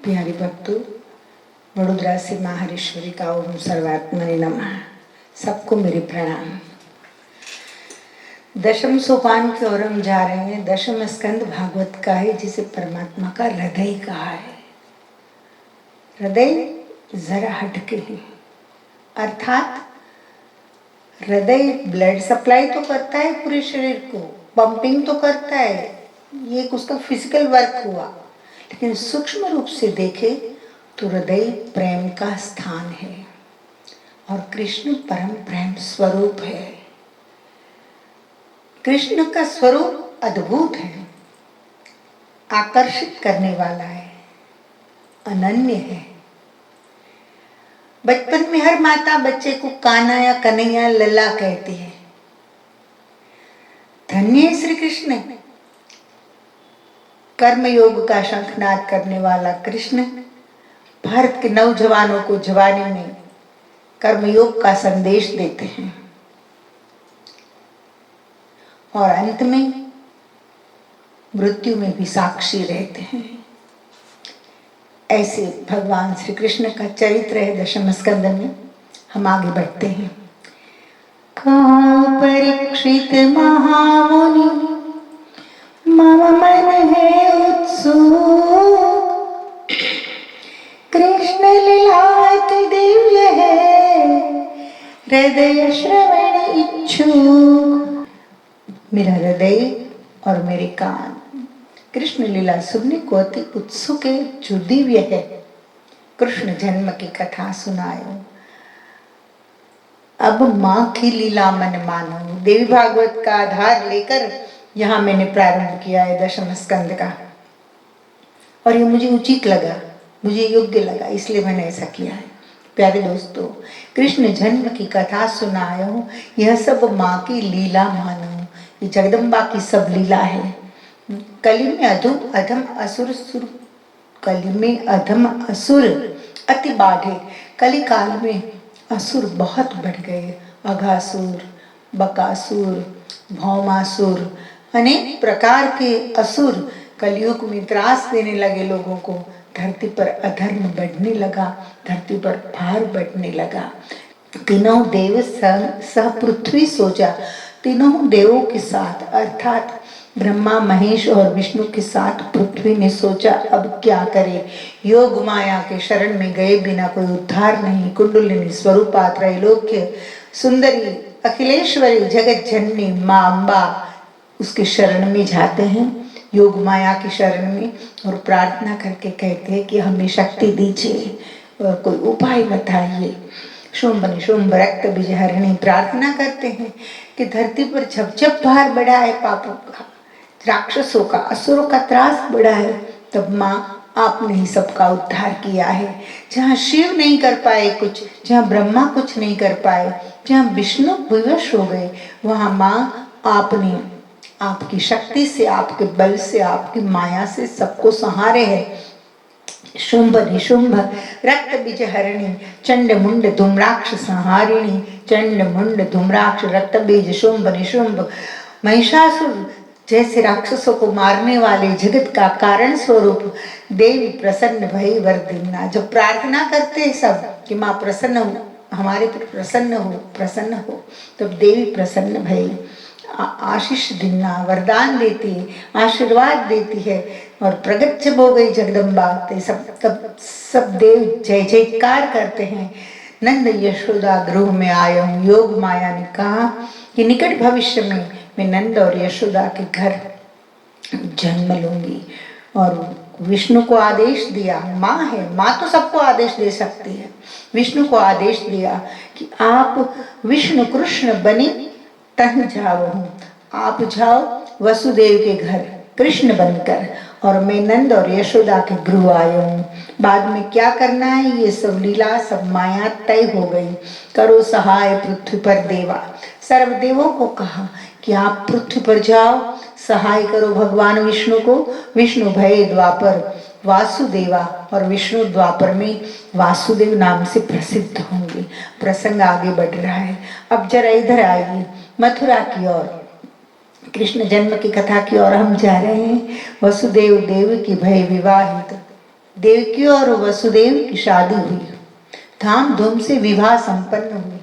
प्यारे भक्तों, वडोदरा से माहरेश्वरी का ओम सर्वात्मने नमः। सबको मेरे प्रणाम। दशम सोपान की ओर हम जा रहे हैं। दशम स्कंद भागवत का है, जिसे परमात्मा का हृदय कहा है। हृदय जरा हटके है, अर्थात हृदय ब्लड सप्लाई तो करता है पूरे शरीर को, पंपिंग तो करता है, ये उसका फिजिकल वर्क हुआ। लेकिन सूक्ष्म रूप से देखे तो हृदय प्रेम का स्थान है और कृष्ण परम प्रेम स्वरूप है। कृष्ण का स्वरूप अद्भुत है, आकर्षित करने वाला है, अनन्य है। बचपन में हर माता बच्चे को कान्हा या कन्हैया लल्ला कहती है। धन्य है श्री कृष्ण, कर्म योग का शंखनाद करने वाला कृष्ण भारत के नौजवानों को जवानी में कर्मयोग का संदेश देते हैं और अंत में मृत्यु में भी साक्षी रहते हैं। ऐसे भगवान श्री कृष्ण का चरित्र है दशम स्कंद में। हम आगे बढ़ते हैं। कहो परीक्षित महामुनि, मम मन है उत्सुक, कृष्ण लीला अति दिव्य है, हृदय श्रवण इच्छुक। मेरा हृदय और मेरे कान कृष्ण लीला सुनने को अति उत्सुक है, जो दिव्य है। कृष्ण जन्म की कथा सुनायो, अब माँ की लीला मन मानो। देवी भागवत का आधार लेकर यहाँ मैंने प्रारंभ किया है दशम स्कंद का, और ये मुझे उचित लगा, मुझे योग्य लगा, इसलिए मैंने ऐसा किया है। प्यारे दोस्तों, कृष्ण जन्म की कथा सुनायो, यह सब माँ की लीला मानो। ये जगदम्बा की सब लीला है। कली में अधम असुर सुर, कली में अधम असुर अति बाढ़े। कली काल में असुर बहुत बढ़ गए। अघासुर, बकासुर, भौमासुर, अनेक प्रकार के असुर कलयुग में त्रास देने लगे लोगों को। धरती पर अधर्म बढ़ने लगा, धरती पर भार बढ़ने लगा। तीनों देव सह पृथ्वी सोचा। तीनों देवों के साथ अर्थात ब्रह्मा, महेश और विष्णु के साथ पृथ्वी ने सोचा अब क्या करे। योग माया के शरण में गए बिना कोई उद्धार नहीं। कुंडलिनी स्वरूपा त्रैलोक्य सुंदरी अखिलेश्वरी जगत जननी माँ अम्बा उसके शरण में जाते हैं, योग माया की शरण में, और प्रार्थना करके कहते हैं कि हमें शक्ति दीजिए और कोई उपाय बताइए। शुंभ निशुंभ रक्त बीज हरिणी प्रार्थना करते हैं कि धरती पर जब जब भार बढ़ा है पापों का, राक्षसों का, असुरों का त्रास बढ़ा है, तब माँ आपने ही सबका उद्धार किया है। जहाँ शिव नहीं कर पाए कुछ, जहाँ ब्रह्मा कुछ नहीं कर पाए, जहाँ विष्णु विवश हो गए, वहाँ माँ आपने आपकी शक्ति से, आपके बल से, आपकी माया से सबको सहारे है। शुंभ निशुंभ रक्त बीज हरिणी चंड मुंड धूम्राक्ष संहारिणी। चंड मुंड धूम्राक्ष रक्त बीज शुंभ निशुंभ महिषासुर जैसे राक्षसों को मारने वाले जगत का कारण स्वरूप देवी प्रसन्न भई वर दीना। जब प्रार्थना करते हैं सब कि माँ प्रसन्न हो, हमारे पर प्रसन्न हो, तब देवी प्रसन्न भई आशीष दिना, वरदान देती है, आशीर्वाद देती है। और प्रगट जब हो गई जगदम्बा, सब देव जय जयकार करते हैं। नंद यशोदा गृह में आया हूँ। योग माया ने कहा कि निकट भविष्य में मैं नंद और यशोदा के घर जन्म लूंगी। और विष्णु को आदेश दिया, माँ है, माँ तो सबको आदेश दे सकती है। विष्णु को आदेश दिया कि आप विष्णु कृष्ण बने तन जाओ हूँ, आप जाओ वसुदेव के घर कृष्ण बनकर, और मैं नंद और यशोदा के गृह आया हूँ। बाद में क्या करना है ये सब लीला, सब माया तय हो गई। करो सहाय पृथ्वी पर देवा। सर्वदेवों को कहा कि आप पृथ्वी पर जाओ, सहाय करो भगवान विष्णु को। विष्णु भय द्वापर वासुदेवा, और विष्णु द्वापर में वासुदेव नाम से प्रसिद्ध होंगे। प्रसंग आगे बढ़ रहा है। अब जरा इधर आइए, मथुरा की ओर, कृष्ण जन्म की कथा की ओर हम जा रहे हैं। वसुदेव देव की भय विवाहित देवकी और वसुदेव की शादी हुई, धाम धूम से विवाह संपन्न हुई।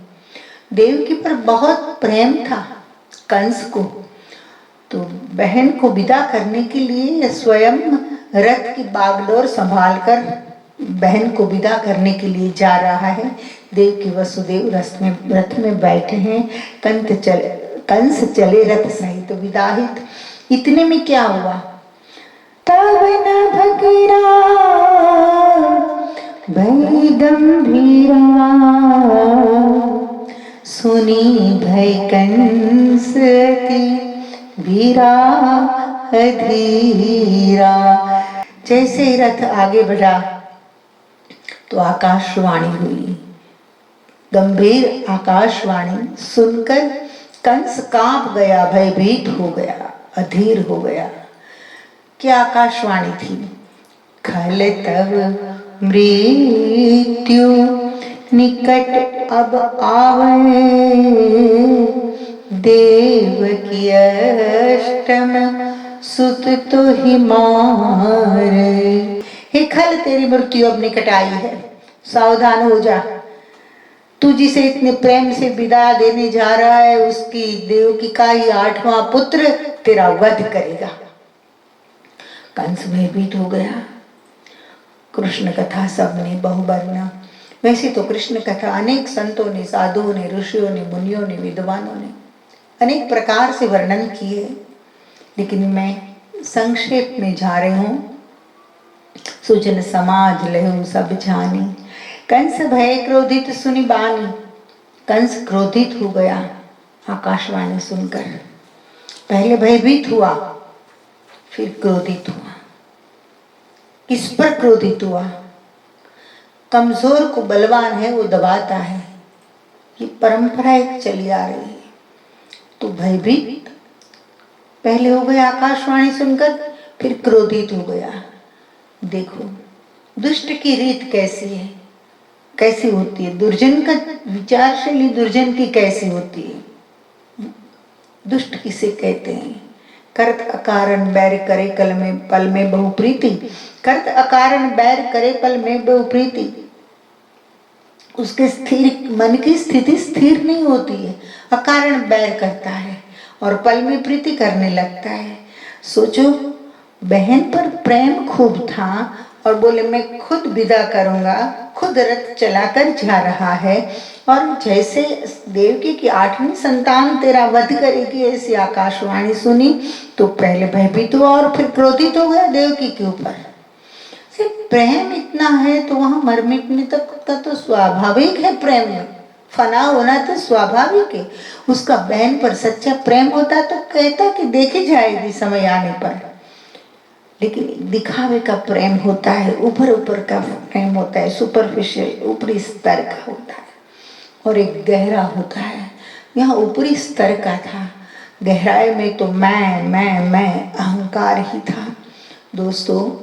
देवकी पर बहुत प्रेम था कंस को, तो बहन को विदा करने के लिए स्वयं रथ की बागडोर संभाल कर बहन को विदा करने के लिए जा रहा है। देवकी वसुदेव रथ में बैठे हैं, कंस चले रथ सहित विदाहित। इतने में क्या हुआ, तब न भगीरा भय गंभीरा, सुनी भय कंस की वीरा अधीरा। जैसे ही रथ आगे बढ़ा तो आकाशवाणी हुई, गंभीर आकाशवाणी सुनकर कंस कांप गया, भयभीत हो गया, अधीर हो गया। क्या आकाशवाणी थी, खल तब मृत्यु निकट अब आवे, देवकी अष्टम सुत तो ही मारे। हे खल, तेरी मृत्यु अब निकट आई है, सावधान हो जा। तू जिसे इतने प्रेम से विदा देने जा रहा है, उसकी देवकी का ही 8वां पुत्र तेरा वध करेगा। कंस भयभीत हो गया। कृष्ण कथा सबने बहुवर्ण, वैसे तो कृष्ण कथा अनेक संतों ने, साधुओं ने, ऋषियों ने, मुनियों ने, विद्वानों ने अनेक प्रकार से वर्णन किए, लेकिन मैं संक्षेप में जा रही हूँ। सुजन समाज लहु सब जानी, कंस भय क्रोधित सुनि बानी। कंस क्रोधित हो गया आकाशवाणी सुनकर। पहले भयभीत हुआ, फिर क्रोधित हुआ। किस पर क्रोधित हुआ? कमजोर को बलवान है वो दबाता है, ये परंपरा एक चली आ रही है। तो भयभीत पहले हो गया आकाशवाणी सुनकर, फिर क्रोधित हो गया। देखो दुष्ट की रीत कैसी है, कैसी होती है। दुर्जन का विचारशैली दुर्जन की कैसी होती है। दुष्ट किसे कहते हैं? करत अकारण बैर करे कल में पल में बहु प्रीति। करत अकारण बैर करे पल में बहु प्रीति। उसके स्थिर मन की स्थिति स्थिर नहीं होती है, अकारण बैर करता है और पल में प्रीति करने लगता है। सोचो, बहन पर प्रेम खूब था और बोले मैं खुद विदा करूंगा, खुद रथ चलाकर जा रहा है, और जैसे देवकी की 8वीं संतान तेरा वध करेगी ऐसी आकाशवाणी सुनी तो पहले भयभीत हुआ और फिर क्रोधित हो गया देवकी के ऊपर। सिर्फ प्रेम इतना है तो वहां मर मिटने तक का तो स्वाभाविक है, प्रेम में फना होना तो स्वाभाविक है। उसका बहन पर सच्चा प्रेम होता तो कहता कि देखी जाएगी समय आने पर, लेकिन दिखावे का प्रेम होता है, ऊपर ऊपर का प्रेम होता है, सुपरफिशियल ऊपरी स्तर का होता है, और एक गहरा होता है। यहाँ ऊपरी स्तर का था, गहराई में तो मैं अहंकार ही था। दोस्तों,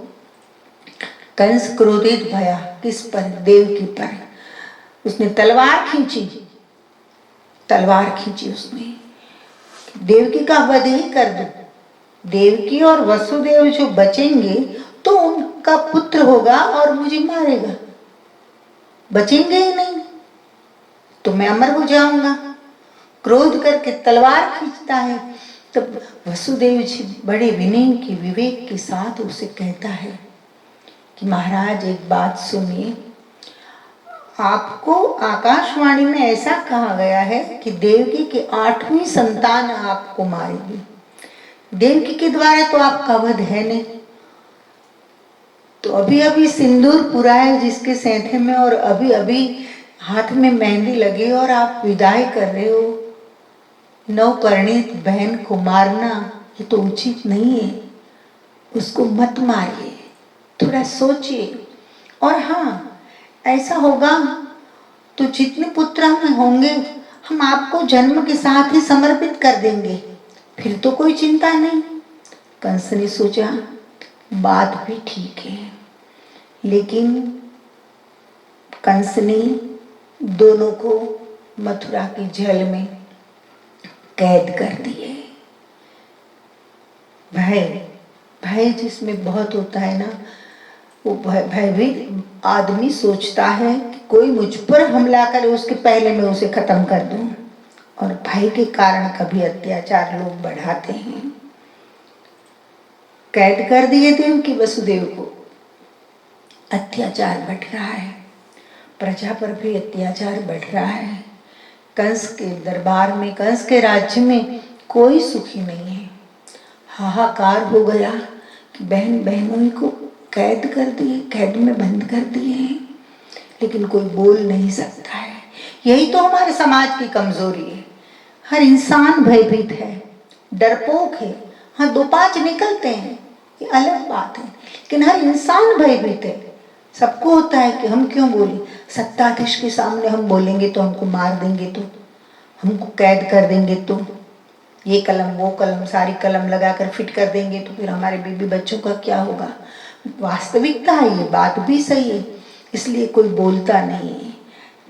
कंस क्रोधित भया किस पर? देवकी पर। उसने तलवार खींची उसने, देवकी का वध ही कर दो। देवकी और वसुदेव जो बचेंगे तो उनका पुत्र होगा और मुझे मारेगा, बचेंगे ही नहीं तो मैं अमर हो जाऊंगा। क्रोध करके तलवार खींचता है। तब वसुदेव जी बड़े विनय की विवेक के साथ उसे कहता है कि महाराज एक बात सुनिए, आपको आकाशवाणी में ऐसा कहा गया है कि देवकी की 8वीं संतान आपको मारेगी। देवकी के द्वारा तो आपका वध है नहीं, तो अभी अभी सिंदूर पुरा है जिसके सेंथे में, और अभी अभी हाथ में मेहंदी लगी और आप विदाई कर रहे हो। नवपरिणीत बहन को मारना ये तो उचित नहीं है, उसको मत मारिए, थोड़ा सोचिए। और हाँ, ऐसा होगा तो जितने पुत्र हमें होंगे हम आपको जन्म के साथ ही समर्पित कर देंगे, फिर तो कोई चिंता नहीं। कंस ने सोचा बात भी ठीक है, लेकिन कंस ने दोनों को मथुरा की जेल में कैद कर दिए। भय जिसमें बहुत होता है ना, वो भयभीत आदमी सोचता है कि कोई मुझ पर हमला करे उसके पहले मैं उसे खत्म कर दूं, और भय के कारण कभी अत्याचार लोग बढ़ाते हैं। कैद कर दिए देवकी वसुदेव को, अत्याचार बढ़ रहा है, प्रजा पर भी अत्याचार बढ़ रहा है। कंस के दरबार में, कंस के राज्य में कोई सुखी नहीं है। हाहाकार हो गया कि बहन बहनों को कैद कर दिए, कैद में बंद कर दिए हैं, लेकिन कोई बोल नहीं सकता है। यही तो हमारे समाज की कमजोरी है। हर इंसान भयभीत है, डरपोक है। हाँ, दो पांच निकलते हैं, ये अलग बात है, लेकिन हर इंसान भयभीत है। सबको होता है कि हम क्यों बोले, सत्ताधीश के सामने हम बोलेंगे तो हमको मार देंगे, तो हमको कैद कर देंगे, तो ये कलम वो कलम सारी कलम लगाकर फिट कर देंगे, तो फिर हमारे बीबी बच्चों का क्या होगा। वास्तविकता है, ये बात भी सही है, इसलिए कोई बोलता नहीं है।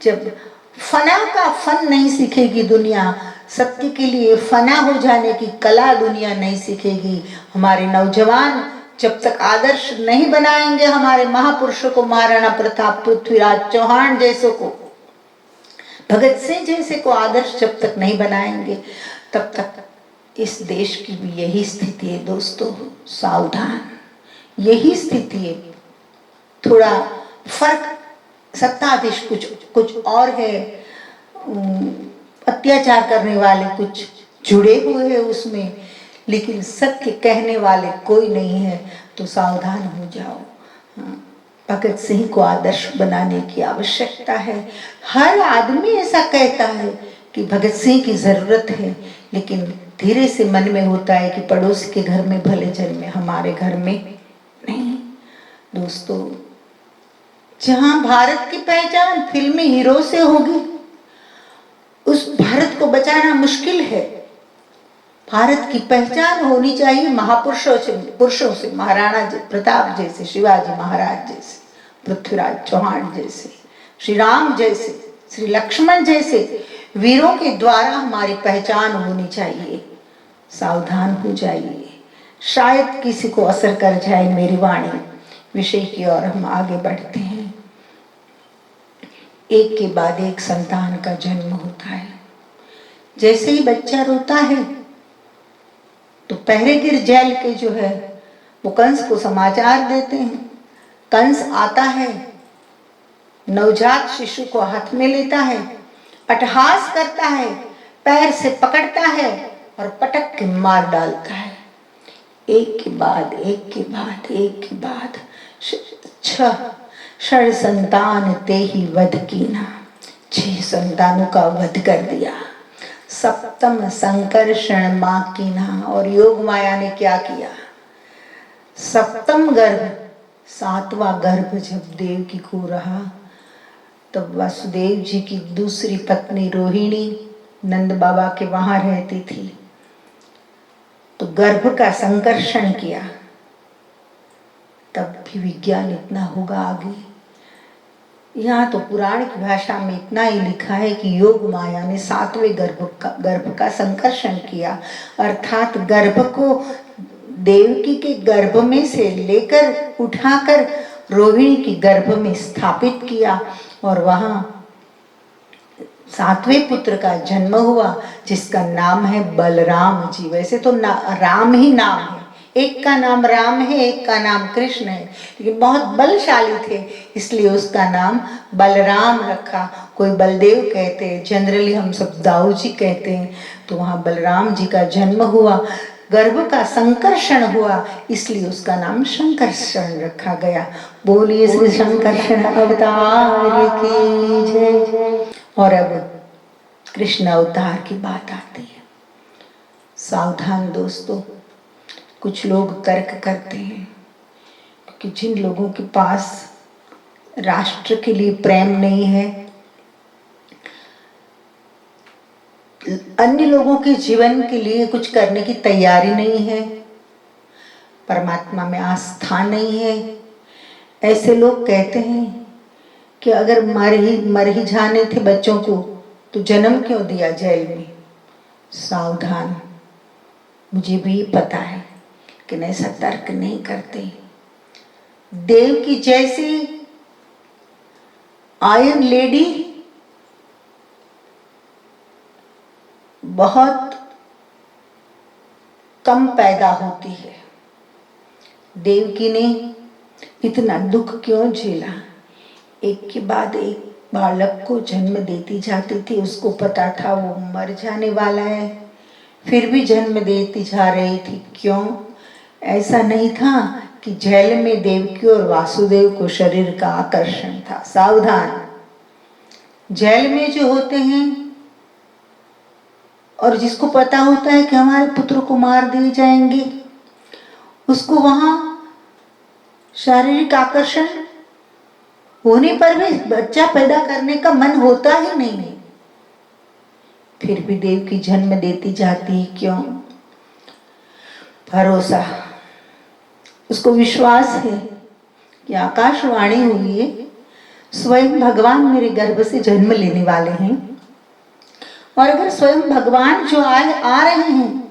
जब फना का फन नहीं सीखेगी दुनिया, सत्य के लिए फना हो जाने की कला दुनिया नहीं सीखेगी। हमारे नौजवान जब तक आदर्श नहीं बनाएंगे हमारे महापुरुषों को, महाराणा प्रताप, पृथ्वीराज चौहान जैसों को, भगत सिंह जैसे को आदर्श जब तक नहीं बनाएंगे, तब तक इस देश की भी यही स्थिति है दोस्तों। सावधान, यही स्थिति है। थोड़ा फर्क, सत्ताधीश कुछ और है, अत्याचार करने वाले कुछ जुड़े हुए हैं उसमें, लेकिन सत्य कहने वाले कोई नहीं है। तो सावधान हो जाओ। भगत सिंह को आदर्श बनाने की आवश्यकता है। हर आदमी ऐसा कहता है कि भगत सिंह की जरूरत है, लेकिन धीरे से मन में होता है कि पड़ोसी के घर में भले जन्मे, हमारे घर में नहीं। दोस्तों, जहां भारत की पहचान फिल्मी हीरो से होगी, उस भारत को बचाना मुश्किल है। भारत की पहचान होनी चाहिए पुरुषों से, महाराणा प्रताप जैसे, शिवाजी महाराज जैसे, पृथ्वीराज चौहान जैसे, श्री राम जैसे, श्री लक्ष्मण जैसे वीरों के द्वारा हमारी पहचान होनी चाहिए। सावधान हो जाइए, शायद किसी को असर कर जाए मेरी वाणी। विषय की ओर हम आगे बढ़ते हैं। एक के बाद एक संतान का जन्म होता है। जैसे ही बच्चा रोता है तो पहरेगिर जेल के जो है वो कंस को समाचार देते हैं। कंस आता है, नवजात शिशु को हाथ में लेता है, अट्टहास करता है, पैर से पकड़ता है और पटक के मार डालता है। एक के बाद एक के बाद एक के बाद 6 संतान ते ही वध कीना, 6 संतानों का वध कर दिया। सप्तम संकर्षण मां कीना, और योग माया ने क्या किया, सप्तम गर्भ, 7वां गर्भ जब देवकी को रहा, तब वासुदेव जी की दूसरी पत्नी रोहिणी नंद बाबा के वहां रहती थी, तो गर्भ का संकर्षण किया। तब भी विज्ञान इतना होगा आगे। यहाँ तो पुराण की भाषा में इतना ही लिखा है कि योग माया ने 7वें गर्भ का संकर्षण किया, अर्थात गर्भ को देवकी के गर्भ में से लेकर उठाकर रोहिणी की गर्भ में स्थापित किया, और वहां 7वें पुत्र का जन्म हुआ, जिसका नाम है बलराम जी। वैसे तो राम ही नाम है, एक का नाम राम है, एक का नाम कृष्ण है, लेकिन बहुत बलशाली थे इसलिए उसका नाम बलराम रखा। कोई बलदेव कहते हैं, जनरली हम सब दाऊ जी कहते हैं। तो वहाँ बलराम जी का जन्म हुआ, गर्भ का संकर्षण हुआ, इसलिए उसका नाम शंकरषण रखा गया। बोलिए श्री शंकरषण अवतार की जय। और अब कृष्ण अवतार की बात आती है। सावधान दोस्तों, कुछ लोग तर्क करते हैं कि जिन लोगों के पास राष्ट्र के लिए प्रेम नहीं है, अन्य लोगों के जीवन के लिए कुछ करने की तैयारी नहीं है, परमात्मा में आस्था नहीं है, ऐसे लोग कहते हैं कि अगर मर ही जाने थे बच्चों को तो जन्म क्यों दिया जेल में। सावधान, मुझे भी पता है कि ऐसा तर्क नहीं करते। देव की जैसी आयरन लेडी बहुत कम पैदा होती है। देवकी ने इतना दुख क्यों झेला? एक के बाद एक बालक को जन्म देती जाती थी। उसको पता था वो मर जाने वाला है, फिर भी जन्म देती जा रही थी। क्यों? ऐसा नहीं था कि झैल में देवकी और वासुदेव को शरीर का आकर्षण था। सावधान, झैल में जो होते हैं और जिसको पता होता है कि हमारे पुत्र को मार दिए जाएंगे, उसको वहां शारीरिक आकर्षण होने पर भी बच्चा पैदा करने का मन होता ही नहीं। फिर भी देव की जन्म देती जाती है। क्यों? भरोसा, उसको विश्वास है कि आकाशवाणी हुई है, स्वयं भगवान मेरे गर्भ से जन्म लेने वाले हैं, और अगर स्वयं भगवान जो आ रहे हैं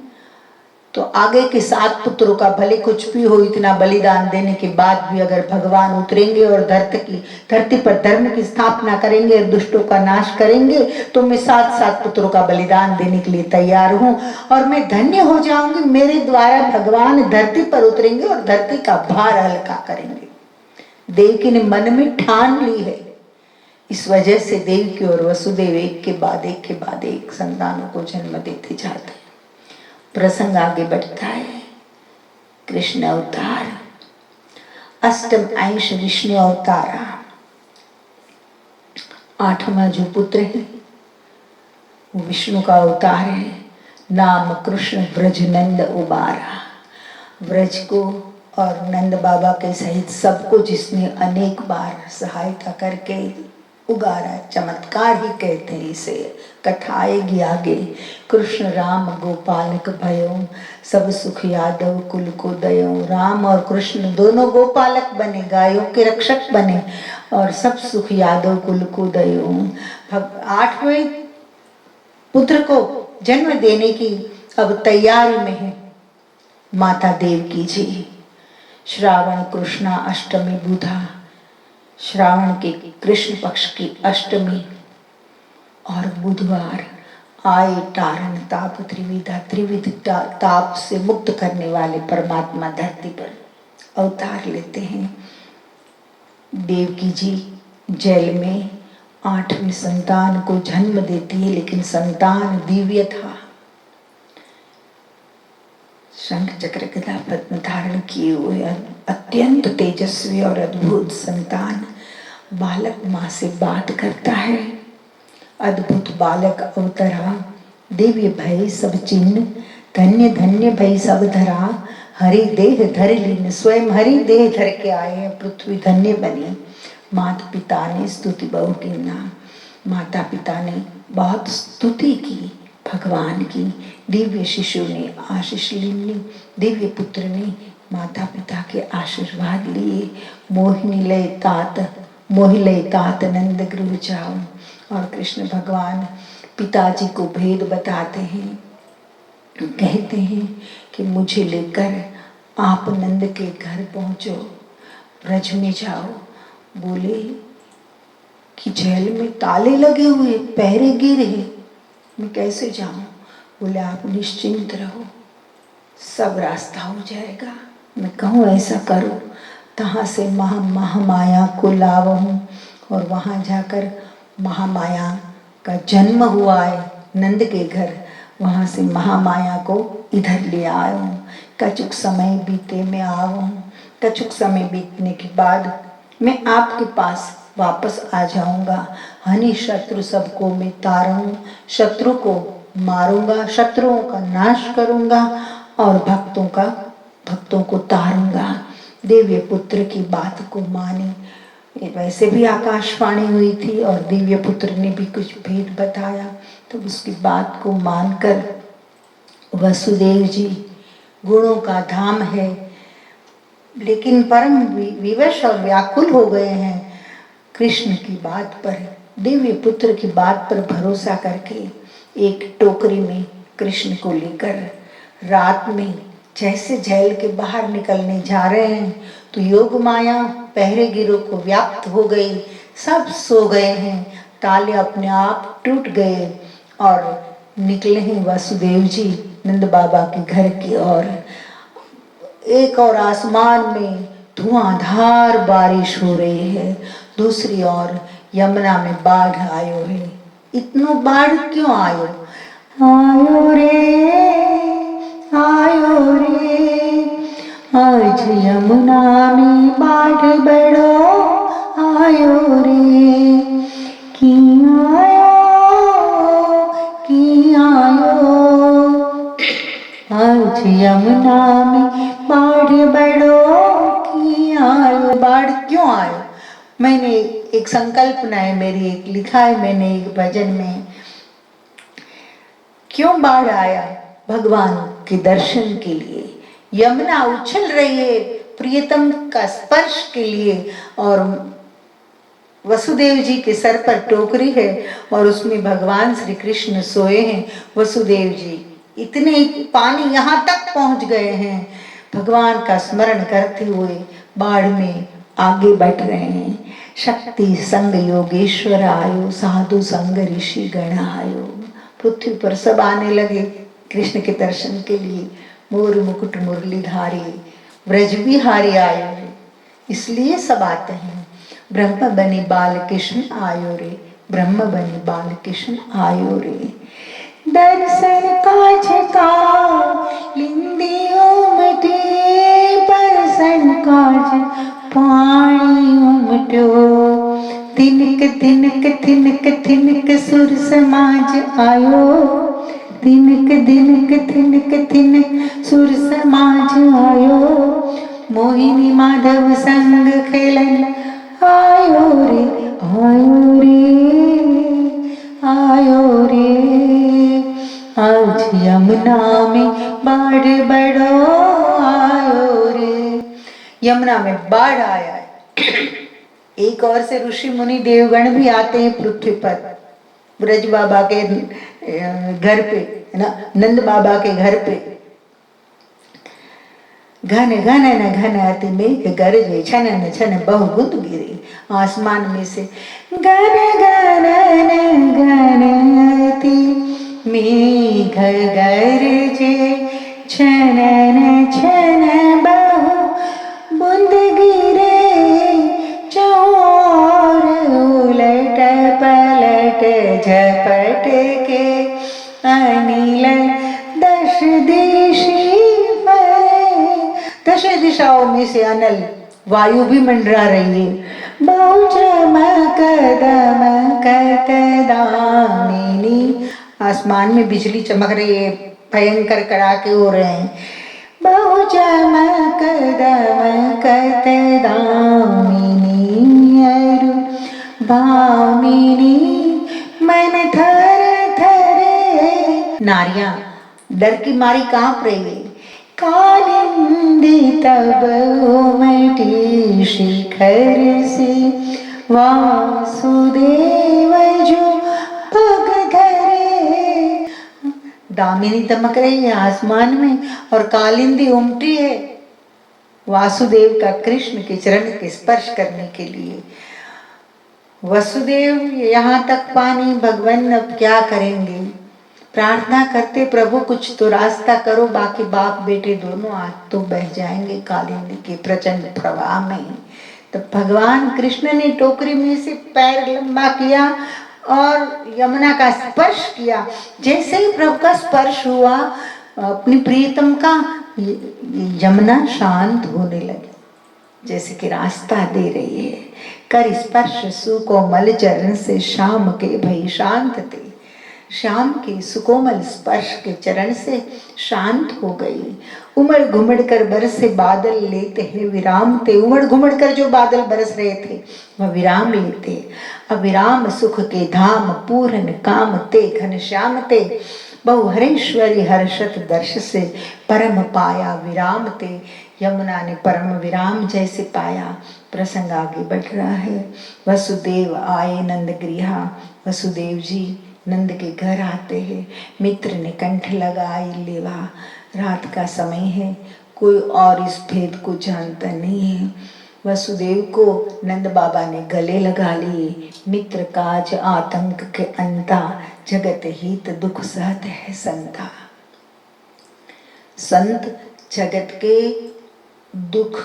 तो आगे के 7 पुत्रों का भले कुछ भी हो, इतना बलिदान देने के बाद भी अगर भगवान उतरेंगे और धरती पर धर्म की स्थापना करेंगे और दुष्टों का नाश करेंगे, तो मैं 7 पुत्रों का बलिदान देने के लिए तैयार हूं, और मैं धन्य हो जाऊंगी। मेरे द्वारा भगवान धरती पर उतरेंगे और धरती का भार हल्का करेंगे। देवकी ने मन में ठान ली है। इस वजह से देवकी और वसुदेव एक के बाद एक संतानों को जन्म देते जाते हैं। प्रसंग आगे बढ़ता है। कृष्ण अवतार, अष्टम अंश विष्णु अवतारा। 8वां जो पुत्र है वो विष्णु का अवतार है। नाम कृष्ण ब्रज नंद उबारा। ब्रज को और नंद बाबा के सहित सबको जिसने अनेक बार सहायता करके उगारा, चमत्कार ही कहते हैं इसे। कथा आएगी आगे। कृष्ण राम गोपालक भयो, सब सुख यादव कुल को दयो। राम और कृष्ण दोनों गोपालक बने, गायों के रक्षक बने, और सब सुख यादव कुल को दयो। 8वें पुत्र को जन्म देने की अब तैयारी में है माता देवकी जी। श्रावण कृष्णा अष्टमी बुधा, श्रावण के कृष्ण पक्ष की अष्टमी और बुधवार आए तारण ताप त्रिविधा। त्रिविध ताप से मुक्त करने वाले परमात्मा धरती पर अवतार लेते हैं। देवकी जी जेल में 8वें संतान को जन्म देती है, लेकिन संतान दिव्य था। शंख चक्र गदा पद्म धारण किए हुए अत्यंत तेजस्वी और अद्भुत संतान बालक माँ से बात करता है। अद्भुत बालक अवतरा, दिव्य भय सब चिन्ह, धन्य धन्य भय सब धरा। हरि देह धर लीन, स्वयं हरि देह धर के आए, पृथ्वी धन्य बनी। माता पिता ने स्तुति बहु की नाम, माता पिता ने बहुत स्तुति की भगवान की। दिव्य शिशु ने आशीष ली, दिव्य पुत्र ने माता पिता के आशीर्वाद लिए। मोहिलय तात नंद गृह जाओ। और कृष्ण भगवान पिताजी को भेद बताते हैं, कहते हैं कि मुझे लेकर आप नंद के घर पहुंचो, ब्रज में जाओ। बोले कि जेल में ताले लगे हुए, पहरे गिरे हैं, मैं कैसे जाऊं? बोले आप निश्चिंत रहो, सब रास्ता हो जाएगा। मैं कहूँ ऐसा करो, तहाँ से महामाया को लावहूँ, और वहाँ जाकर महामाया का जन्म हुआ है नंद के घर, वहाँ से महामाया को इधर ले आया हूँ। कछुक समय बीते मैं आऊँ, कछुक समय बीतने के बाद मैं आपके पास वापस आ जाऊंगा। हनि शत्रु सबको मैं तारूं, शत्रु को मारूंगा, शत्रुओं का नाश करूंगा और भक्तों को तारूंगा। दिव्य पुत्र की बात को माने। वैसे भी आकाशवाणी हुई थी और दिव्य पुत्र ने भी कुछ भेद बताया, तो उसकी बात को मानकर वसुदेव जी गुणों का धाम है, लेकिन परम विवश और व्याकुल हो गए हैं। कृष्ण की बात पर, दिव्य पुत्र की बात पर भरोसा करके एक टोकरी में कृष्ण को लेकर रात में जैसे जेल के बाहर निकलने जा रहे हैं, तो योग माया पहरेगिरों को व्याप्त हो गई, सब सो गए हैं, ताले अपने आप टूट गए और निकले हैं वासुदेव जी नंद बाबा के घर की ओर। एक और आसमान में धुआंधार बारिश हो रही है, दूसरी ओर यमुना में बाढ़ आयो है। इतनो बाढ़ क्यों आयो? आयो रे आज यमुना में बाढ़ बड़ो आयो रे, की आयो आज यमुना में बाढ़ बड़ो की आयो। बाढ़ क्यों आयो? मैंने एक संकल्पना है मेरी, एक लिखा है मैंने एक भजन में, क्यों बाढ़ आया? भगवान के दर्शन के लिए। यमुना उछल रही है प्रियतम का स्पर्श के लिए और वसुदेव जी के सर पर टोकरी है और उसमें भगवान श्री कृष्ण सोए हैं। वसुदेव जी इतने पानी यहाँ तक पहुंच गए हैं, भगवान का स्मरण करते हुए बाढ़ में आगे बढ़ रहे हैं। शक्ति संग योगेश्वर आयो, साधु संग ऋषि गण आयो। पृथ्वी पर सब आने लगे कृष्ण के दर्शन के लिए। मोर मुकुट मुरलीधारी ब्रज बिहारी आयो रे, इसलिए सब आते हैं। ब्रह्म बनी बाल कृष्ण आयो रे, ब्रह्म बनी बाल कृष्ण आयो रे। दर्शन काज का लिंदी उमटे, परसन काज पानी उमटो। तिनक तिनक तिनक तिनक सुर समाज आयो, तिनक तिनक तिनक तिनक सुर समाज आयो। मोहिनी माधव संग खेलन आयो रे, आयो रे, आयो रे। आज यमुना में बाढ़ बड़ो आयो रे। यमुना में बाढ़ आया है। एक और से ऋषि मुनि देवगण भी आते हैं पृथ्वी पर, ब्रज बाबा के घर पे, है ना, नंद बाबा के घर पे। घन घन न घन अति मेघ गरजे, छन न छन बहु बूंद गिरे। आसमान में से घन घन न घन अति मेघ गरजे, छन न छन बहु बूंद गिरे। चौर उलट पलट झपट के अनिल दश दिशी फरे। दश दिशाओं में से अनल वायु भी मंडरा रही है। बहु चमक दमकत दामिनी, आसमान में बिजली चमक रही है, भयंकर कड़ाके हो रहे हैं। बहु चमक दमकत दामिनी अरु भामिनी मन थर थरे। नारियां डर की मारी कांप रही है। कालिंदी तब उमटी शिखर से, वासुदेव जो पग धरे। दामिनी दमक रही है आसमान में और कालिंदी उमटी है वासुदेव का कृष्ण के चरण के स्पर्श करने के लिए। वसुदेव यहाँ तक पानी, भगवान अब क्या करेंगे? प्रार्थना करते, प्रभु कुछ तो रास्ता करो, बाकी बाप बेटे दोनों आज तो बह जाएंगे कालिंदी के प्रचंड प्रवाह में। तो भगवान कृष्ण ने टोकरी में से पैर लंबा किया और यमुना का स्पर्श किया। जैसे ही प्रभु का स्पर्श हुआ अपनी प्रियतम का, यमुना शांत होने लगी, जैसे कि रास्ता दे रही है। कर स्पर्श सुकोमल चरण से श्याम के भई शांत थे। श्याम के सुकोमल स्पर्श के चरण से शांत हो गई। उमड़ घुमड़ कर बरसे बादल लेते हैं विराम थे। उमड़ घुमड़ कर जो बादल बरस रहे थे वह विराम लेते। अविराम सुख के धाम पूरन काम ते घन श्याम ते। बहु हरेश्वरी हर्षत दर्श से परम पाया विराम ते। यमुना ने परम विराम जैसे पाया। प्रसंग आगे बढ़ रहा है। वसुदेव आए नंद गृहा। वसुदेव जी नंद के घर आते हैं। मित्र ने कंठ लगाई लेवा। रात का समय है, कोई और इस भेद को जानता नहीं है। वसुदेव को नंद बाबा ने गले लगा लिए। मित्र काज आतंक के अंता, जगत हित दुख सहत है संता। संत जगत के दुख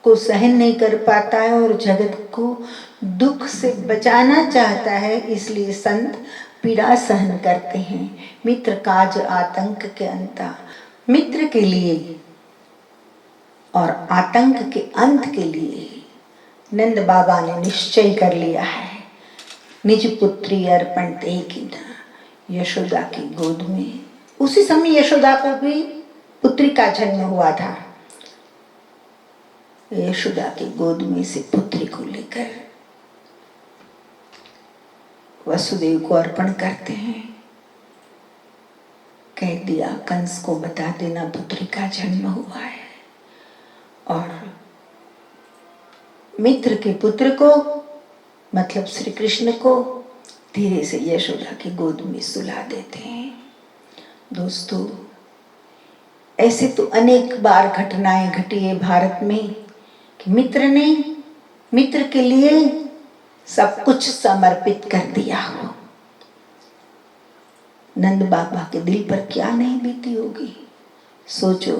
को सहन नहीं कर पाता है और जगत को दुख से बचाना चाहता है, इसलिए संत पीड़ा सहन करते हैं। मित्र काज आतंक के अंता, मित्र के लिए और आतंक के अंत के लिए नंद बाबा ने निश्चय कर लिया है। निज पुत्री अर्पण ते कीन्हा, यशोदा की गोद में। उसी समय यशोदा को भी पुत्री का जन्म हुआ था। यशोदा की गोद में से पुत्री को लेकर वसुदेव को अर्पण करते हैं। कह दिया कंस को बता देना पुत्री का जन्म हुआ है। और मित्र के पुत्र को मतलब श्री कृष्ण को धीरे से यशोदा की गोद में सुला देते हैं। दोस्तों, ऐसे तो अनेक बार घटनाएं घटी है भारत में कि मित्र ने मित्र के लिए सब कुछ समर्पित कर दिया हो। नंद बाबा के दिल पर क्या नहीं बीती होगी। सोचो,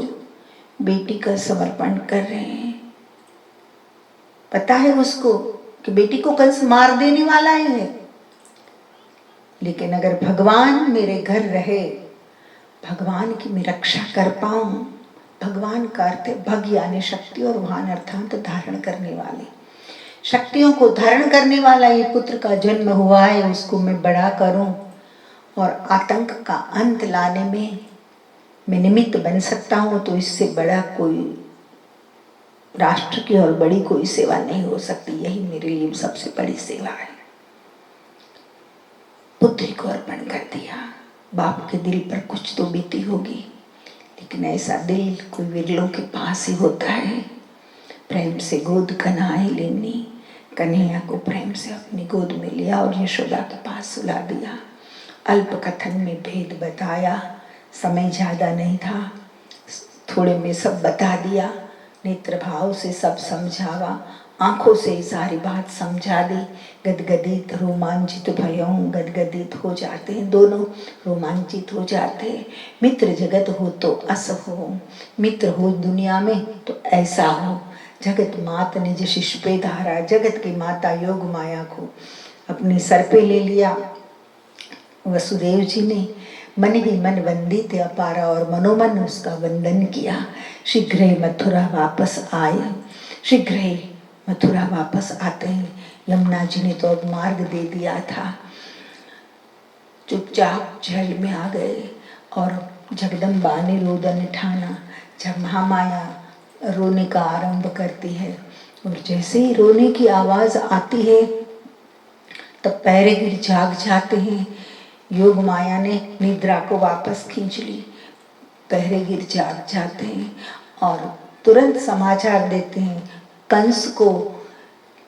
बेटी का समर्पण कर रहे हैं, पता है उसको कि बेटी को कंस मार देने वाला है, लेकिन अगर भगवान मेरे घर रहे, भगवान की मैं रक्षा कर पाऊं। भगवान का अर्थ है भग यानी शक्ति और वाहन अर्थात धारण करने वाले। शक्तियों को धारण करने वाला ये पुत्र का जन्म हुआ है, उसको मैं बड़ा करूं और आतंक का अंत लाने में मैं निमित्त बन सकता हूं, तो इससे बड़ा कोई राष्ट्र की और बड़ी कोई सेवा नहीं हो सकती। यही मेरे लिए सबसे बड़ी सेवा है। पुत्री को अर्पण कर दिया। बाप के दिल पर कुछ तो बीती होगी, लेकिन ऐसा दिल कोई विरलों के पास ही होता है। प्रेम से गोद कन्हाई लेनी, कन्हैया को प्रेम से अपनी गोद में लिया और यशोदा के पास सुला दिया। अल्प कथन में भेद बताया, समय ज़्यादा नहीं था, थोड़े में सब बता दिया। नेत्र भाव से सब समझावा, आंखों से सारी बात समझा दी। गदगदित रोमांचित भयों, गदगदित हो जाते हैं, दोनों रोमांचित हो जाते हैं। मित्र जगत हो तो अस हो, मित्र हो दुनिया में तो ऐसा हो। जगत मात निज शिष पे धारा, जगत की माता योग माया को अपने सर पे ले लिया। वसुदेव जी ने मन ही मन वंदित अपारा और मनोमन उसका वंदन किया। शीघ्र ही मथुरा वापस आए। शीघ्र ही मथुरा वापस आते हैं। यमुना जी ने तो अब मार्ग दे दिया था, चुपचाप जल में आ गए और जगदम्बा ने रोदन ठाना। जब महामाया रोने का आरंभ करती है और जैसे ही रोने की आवाज आती है तब पैरे गिर जाग जाते हैं। योग माया ने निद्रा को वापस खींच ली, पहरे गिर जाग जाते हैं और तुरंत समाचार देते हैं कंस को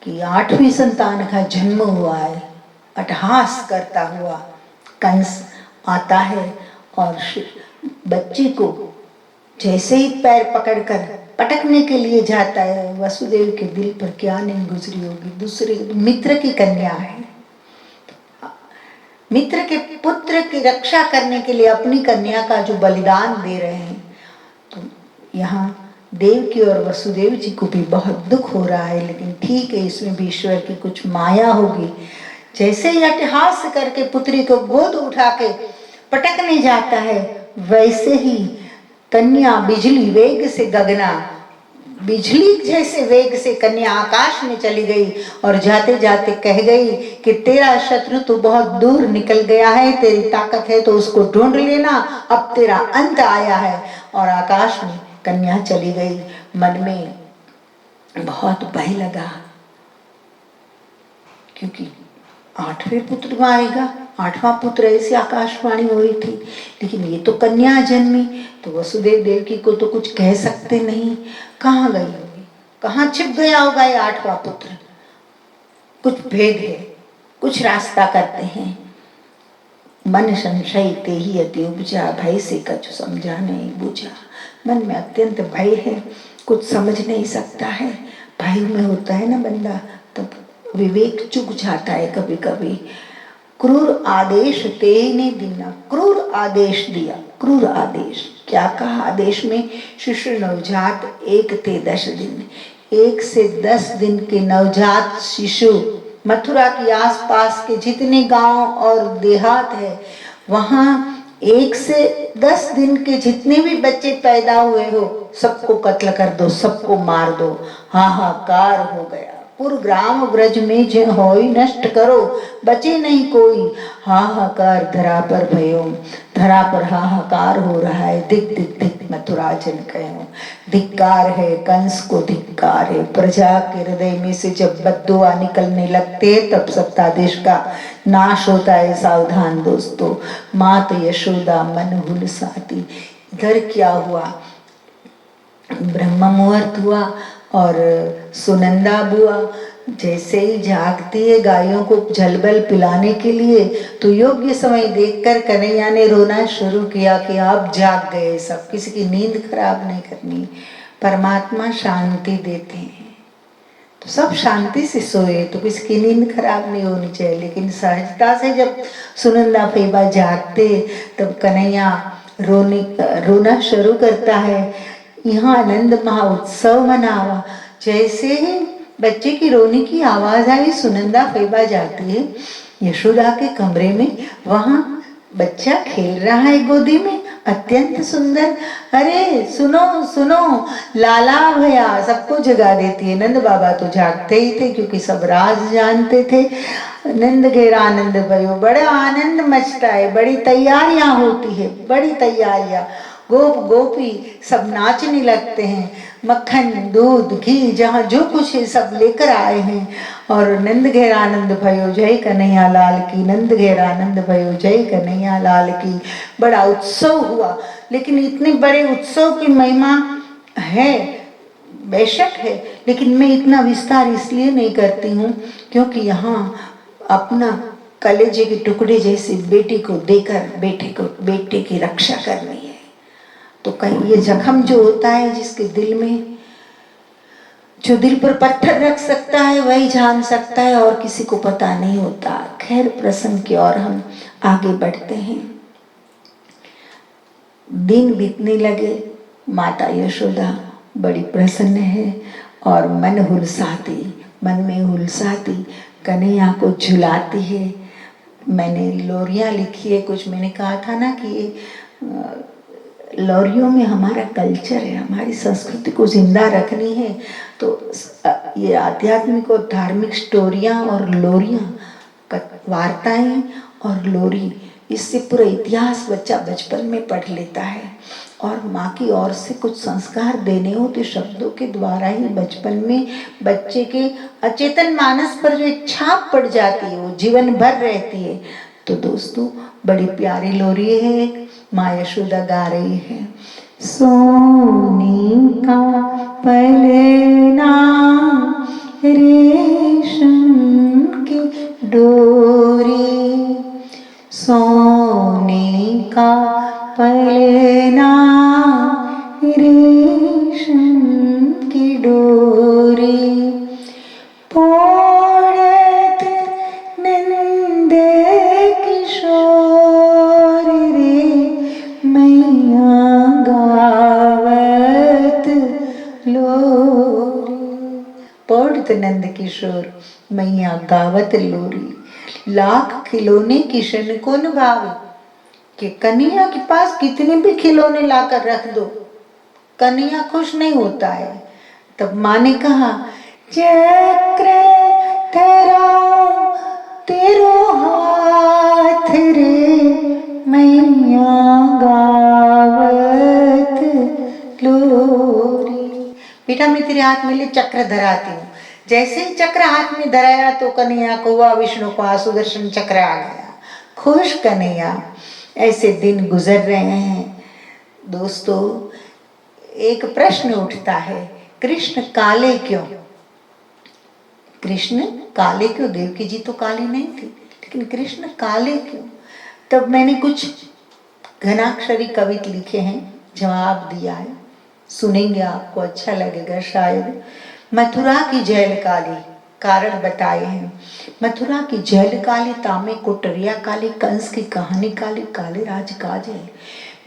कि 8वीं संतान का जन्म हुआ है। अट्टहास करता हुआ कंस आता है और बच्ची को जैसे ही पैर पकड़कर पटकने के लिए जाता है, वसुदेव के दिल पर क्या नहीं गुजरी होगी। दूसरे मित्र की कन्या है, मित्र के पुत्र की रक्षा करने के लिए अपनी कन्या का जो बलिदान दे रहे हैं, तो यहाँ देवकी और वसुदेव जी को भी बहुत दुख हो रहा है। लेकिन ठीक है, इसमें भी ईश्वर की कुछ माया होगी। जैसे ही अट्टहास करके पुत्री को गोद उठा के पटकने जाता है, वैसे ही कन्या बिजली वेग से गगना, बिजली जैसे वेग से कन्या आकाश में चली गई और जाते जाते कह गई कि तेरा शत्रु तो बहुत दूर निकल गया है, तेरी ताकत है तो उसको ढूंढ लेना, अब तेरा अंत आया है। और आकाश में कन्या चली गई। मन में बहुत भय लगा, क्योंकि 8वें पुत्र मारेगा, 8वां पुत्र, ऐसी आकाशवाणी हो रही थी। लेकिन ये तो कन्या जन्मी, तो वसुदेव देवकी को तो कुछ कह सकते नहीं। कहाँ गई होगी, कहाँ छिप गया होगा ये 8वां पुत्र। कुछ भेद है, कुछ रास्ता करते हैं। मन संशय ते ही अति उपजा, भय से कछु समझा नहीं बूझा। मन में अत्यंत भय है, कुछ समझ नहीं सकता है। भय में होता है ना बंदा, तब विवेक चुक जाता है कभी कभी। क्रूर आदेश तेने दीना, क्रूर आदेश दिया। क्रूर आदेश क्या कहा आदेश में? शिशु नवजात 1 ते 10 दिन, 1 से 10 दिन के नवजात शिशु, मथुरा के आसपास के जितने गांव और देहात है वहां 1 से 10 दिन के जितने भी बच्चे पैदा हुए हो सबको कत्ल कर दो, सबको मार दो। हाहाकार हो गया। पूर्ण ग्राम ब्रज में जो होई नष्ट करो, बचे नहीं कोई। हाहाकार धरा पर भयो, धरा पर हाहाकार हो रहा है। दिक दिक दिक मथुरा जन कहो, धिक्कार है कंस को, धिक्कार है। प्रजा के हृदय में से जब बद्दुआ निकलने लगते तब सत्ताधीश का नाश होता है। सावधान दोस्तों, मात यशोदा मन हुलसाती। इधर क्या हुआ? ब्रह्म मुहूर्त हुआ और सुनंदा बुआ जैसे ही जागती है गायों को जलबल पिलाने के लिए, तो योग्य समय देखकर कन्हैया ने रोना शुरू किया कि आप जाग गए सब, किसी की नींद खराब नहीं करनी। परमात्मा शांति देते हैं तो सब शांति से सोए, तो किसी की नींद खराब नहीं होनी चाहिए। लेकिन सहजता से जब सुनंदा फैबा जागते तब कन्हैया रोना शुरू करता है। यहाँ आनंद महोत्सव मनावा। जैसे ही बच्चे की रोने की आवाज आई, सुनंदा फैबा जाती है यशोदा के कमरे में। वहां बच्चा खेल रहा है गोदी में, अत्यंत सुंदर। अरे सुनो सुनो लाला भैया, सबको जगा देती है। नंद बाबा तो जागते ही थे क्योंकि सब राज जानते थे। नंद घेरा आनंद भयो, बड़ा आनंद मचता है, बड़ी तैयारियां होती है, बड़ी तैयारियां। गोप गोपी सब नाचने लगते हैं, मक्खन दूध घी जहाँ जो कुछ है सब लेकर आए हैं। और नंद घेर आनंद भयो जय कन्हैया लाल की, नंद घेर आनंद भयो जय कन्हैया लाल की। बड़ा उत्सव हुआ। लेकिन इतने बड़े उत्सव की महिमा है, बेशक है, लेकिन मैं इतना विस्तार इसलिए नहीं करती हूँ क्योंकि यहाँ अपना कलेजे के टुकड़े जैसे बेटी को देकर बेटे की रक्षा करनी है। तो कहीं ये जख्म जो होता है जिसके दिल में, जो दिल पर पत्थर रख सकता है वही जान सकता है और किसी को पता नहीं होता। खैर प्रसंग की ओर हम आगे बढ़ते हैं। दिन बीतने लगे, माता यशोदा बड़ी प्रसन्न है और मन में हुलसाती कन्हैया को झुलाती है। मैंने लोरियां लिखी है कुछ। मैंने कहा था ना कि ये लोरियों में हमारा कल्चर है, हमारी संस्कृति को जिंदा रखनी है। तो ये आध्यात्मिक और धार्मिक स्टोरियाँ और लोरियाँ, वार्ताएं और लोरी, इससे पूरा इतिहास बच्चा बचपन में पढ़ लेता है। और माँ की ओर से कुछ संस्कार देने हो तो शब्दों के द्वारा ही बचपन में बच्चे के अचेतन मानस पर जो एक छाप पड़ जाती है वो जीवन भर रहती है। तो दोस्तों बड़ी प्यारी लोरी है, माँ यशोदा गा रही है। सोने का पलना रेशम की डोरी, सोने का पलना रेशम की डोरी, पोड़त नंद किशोर रे मैया गावत लोरी। पोड़त नंद किशोर मैया गावत लोरी। लाख खिलौने किशन को भावे, कि कन्हैया के पास कितने भी खिलौने लाकर रख दो, कन्हैया खुश नहीं होता है। तब माँ ने कहा, चक्र धराओ तेरो हाथ रे मैया गावत लोरी। बेटा मैं तेरे हाथ में ले चक्र धराती हूँ। जैसे ही चक्र हाथ में धराया तो कन्हैया को हुआ विष्णु को सुदर्शन चक्र आ गया। खुश कन्हैया। ऐसे दिन गुजर रहे हैं दोस्तों। एक प्रश्न उठता है, कृष्ण काले क्यों? कृष्ण काले क्यों? देवकी जी तो काली नहीं थी, लेकिन कृष्ण काले क्यों? तब मैंने कुछ घनाक्षरी कवित लिखे हैं, जवाब दिया है। सुनेंगे आपको अच्छा लगेगा शायद। मथुरा की जेल काली, कारण बताए हैं। मथुरा की जेल काली, तामे कोटरिया काली, कंस की कहानी काली, काले राज काज है।